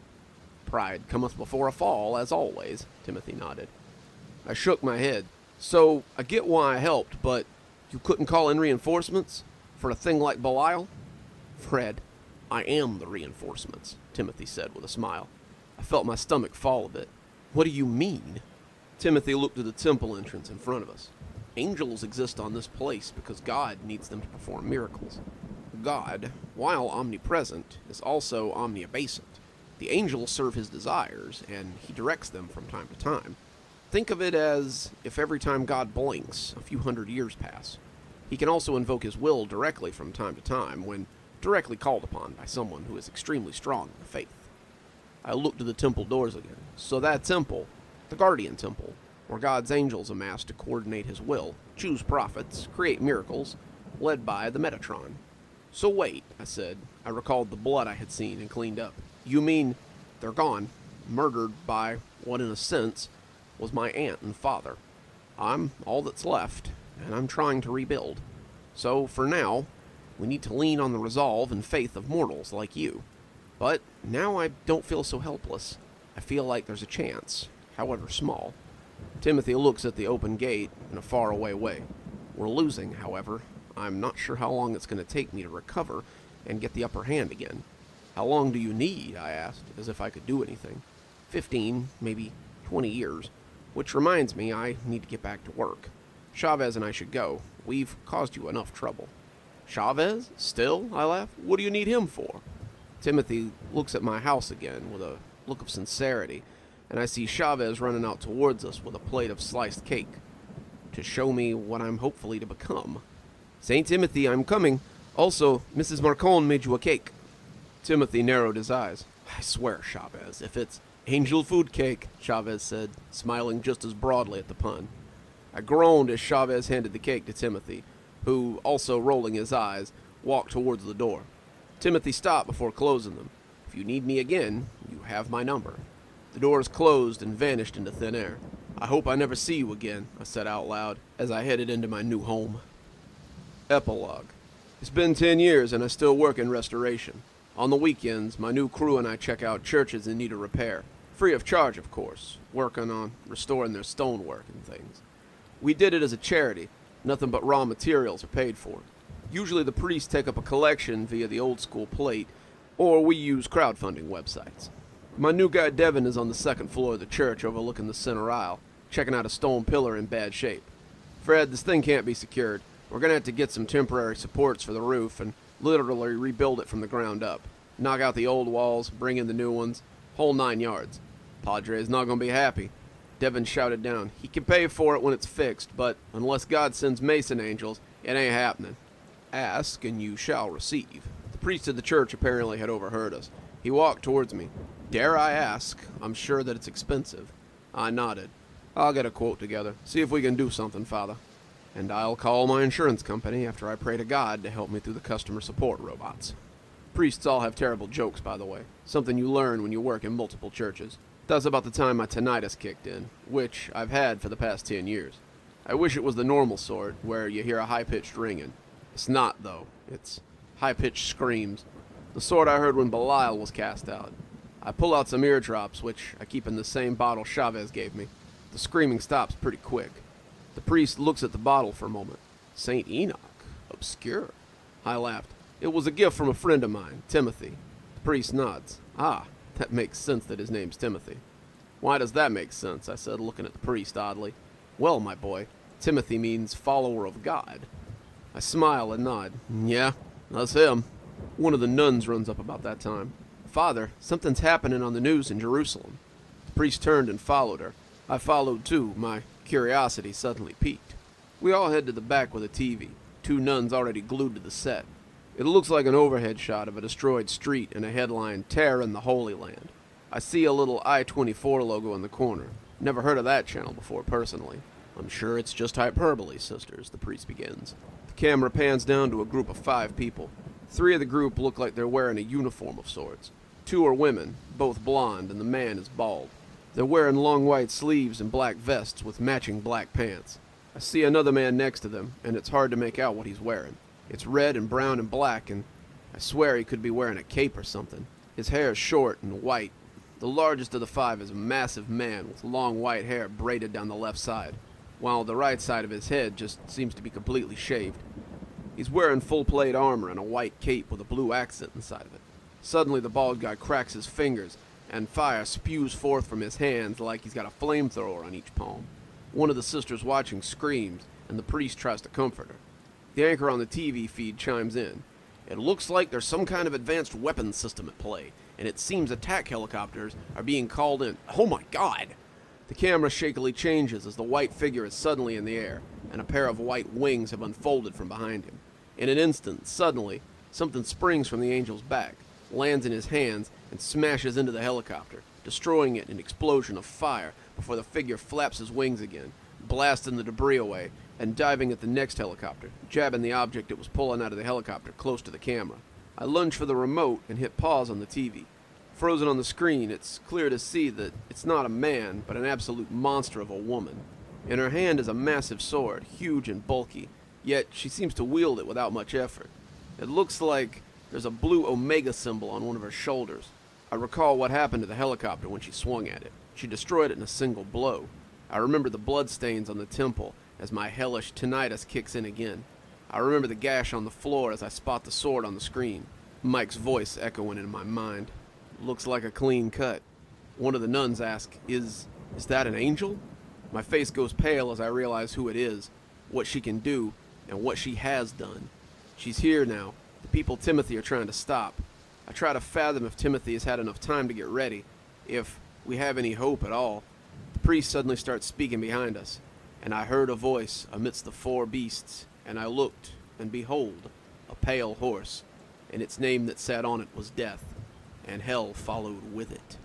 Pride cometh before a fall, as always, Timothy nodded. I shook my head. So, I get why I helped, but you couldn't call in reinforcements? For a thing like Belial? Fred, I am the reinforcements, Timothy said with a smile. I felt my stomach fall a bit. What do you mean? Timothy looked at the temple entrance in front of us. Angels exist on this place because God needs them to perform miracles. God, while omnipresent, is also omniabasent. The angels serve his desires, and he directs them from time to time. Think of it as if every time God blinks, a few hundred years pass. He can also invoke his will directly from time to time when directly called upon by someone who is extremely strong in the faith. I looked to the temple doors again. So that temple, the Guardian Temple, where God's angels amass to coordinate his will, choose prophets, create miracles, led by the Metatron. So wait, I said. I recalled the blood I had seen and cleaned up. You mean they're gone, murdered by what in a sense was my aunt and father. I'm all that's left, and I'm trying to rebuild. So, for now, we need to lean on the resolve and faith of mortals like you. But now I don't feel so helpless. I feel like there's a chance, however small. Timothy looks at the open gate in a faraway way. We're losing, however. I'm not sure how long it's going to take me to recover and get the upper hand again. How long do you need? I asked, as if I could do anything. 15, maybe 20 years. Which reminds me, I need to get back to work. Chavez and I should go. We've caused you enough trouble. Chavez? Still? I laughed. What do you need him for? Timothy looks at my house again with a look of sincerity, and I see Chavez running out towards us with a plate of sliced cake to show me what I'm hopefully to become. St. Timothy, I'm coming. Also, Mrs. Marcon made you a cake. Timothy narrowed his eyes. I swear, Chavez, if it's angel food cake, Chavez said, smiling just as broadly at the pun. I groaned as Chavez handed the cake to Timothy, who, also rolling his eyes, walked towards the door. Timothy stopped before closing them. If you need me again, you have my number. The doors closed and vanished into thin air. I hope I never see you again, I said out loud, as I headed into my new home. Epilogue. It's been 10 years and I still work in restoration. On the weekends, my new crew and I check out churches in need of repair. Free of charge, of course, working on restoring their stonework and things. We did it as a charity. Nothing but raw materials are paid for. Usually the priests take up a collection via the old school plate, or we use crowdfunding websites. My new guy Devin is on the second floor of the church overlooking the center aisle, checking out a stone pillar in bad shape. Fred, this thing can't be secured. We're gonna have to get some temporary supports for the roof and literally rebuild it from the ground up. Knock out the old walls, bring in the new ones, whole 9 yards. Padre's not gonna be happy. Devin shouted down. He can pay for it when it's fixed, but unless God sends mason angels, it ain't happening. Ask and you shall receive. The priest of the church apparently had overheard us. He walked towards me. Dare I ask? I'm sure that it's expensive. I nodded. I'll get a quote together. See if we can do something, Father. And I'll call my insurance company after I pray to God to help me through the customer support robots. Priests all have terrible jokes, by the way. Something you learn when you work in multiple churches. That's about the time my tinnitus kicked in, which I've had for the past 10 years. I wish it was the normal sort, where you hear a high-pitched ringing. It's not, though. It's high-pitched screams. The sort I heard when Belial was cast out. I pull out some eardrops, which I keep in the same bottle Chavez gave me. The screaming stops pretty quick. The priest looks at the bottle for a moment. St. Enoch? Obscure. I laughed. It was a gift from a friend of mine, Timothy. The priest nods. Ah, that makes sense that his name's Timothy. Why does that make sense? I said, looking at the priest oddly. Well, my boy, Timothy means follower of God. I smile and nod. Yeah, that's him. One of the nuns runs up about that time. Father, something's happening on the news in Jerusalem. The priest turned and followed her. I followed too, my curiosity suddenly piqued. We all head to the back with a TV, 2 nuns already glued to the set. It looks like an overhead shot of a destroyed street and a headline, Terror in the Holy Land. I see a little I-24 logo in the corner. Never heard of that channel before, personally. I'm sure it's just hyperbole, sisters, the priest begins. The camera pans down to a group of 5 people. 3 of the group look like they're wearing a uniform of sorts. 2 are women, both blonde, and the man is bald. They're wearing long white sleeves and black vests with matching black pants. I see another man next to them, and it's hard to make out what he's wearing. It's red and brown and black, and I swear he could be wearing a cape or something. His hair is short and white. The largest of the five is a massive man with long white hair braided down the left side, while the right side of his head just seems to be completely shaved. He's wearing full plate armor and a white cape with a blue accent inside of it. Suddenly the bald guy cracks his fingers, and fire spews forth from his hands like he's got a flamethrower on each palm. One of the sisters watching screams, and the priest tries to comfort her. The anchor on the TV feed chimes in. It looks like there's some kind of advanced weapons system at play, and it seems attack helicopters are being called in. Oh my God! The camera shakily changes as the white figure is suddenly in the air, and a pair of white wings have unfolded from behind him. In an instant, suddenly, something springs from the angel's back, lands in his hands, and smashes into the helicopter, destroying it in an explosion of fire before the figure flaps his wings again, blasting the debris away, and diving at the next helicopter, jabbing the object it was pulling out of the helicopter close to the camera. I lunge for the remote and hit pause on the TV. Frozen on the screen, it's clear to see that it's not a man, but an absolute monster of a woman. In her hand is a massive sword, huge and bulky, yet she seems to wield it without much effort. It looks like there's a blue omega symbol on one of her shoulders. I recall what happened to the helicopter when she swung at it. She destroyed it in a single blow. I remember the bloodstains on the temple as my hellish tinnitus kicks in again. I remember the gash on the floor as I spot the sword on the screen. Mike's voice echoing in my mind. Looks like a clean cut. One of the nuns asks, Is that an angel? My face goes pale as I realize who it is, what she can do, and what she has done. She's here now. The people Timothy are trying to stop. I try to fathom if Timothy has had enough time to get ready, if we have any hope at all. The priest suddenly starts speaking behind us, and I heard a voice amidst the four beasts, and I looked, and behold, a pale horse, and its name that sat on it was Death, and hell followed with it.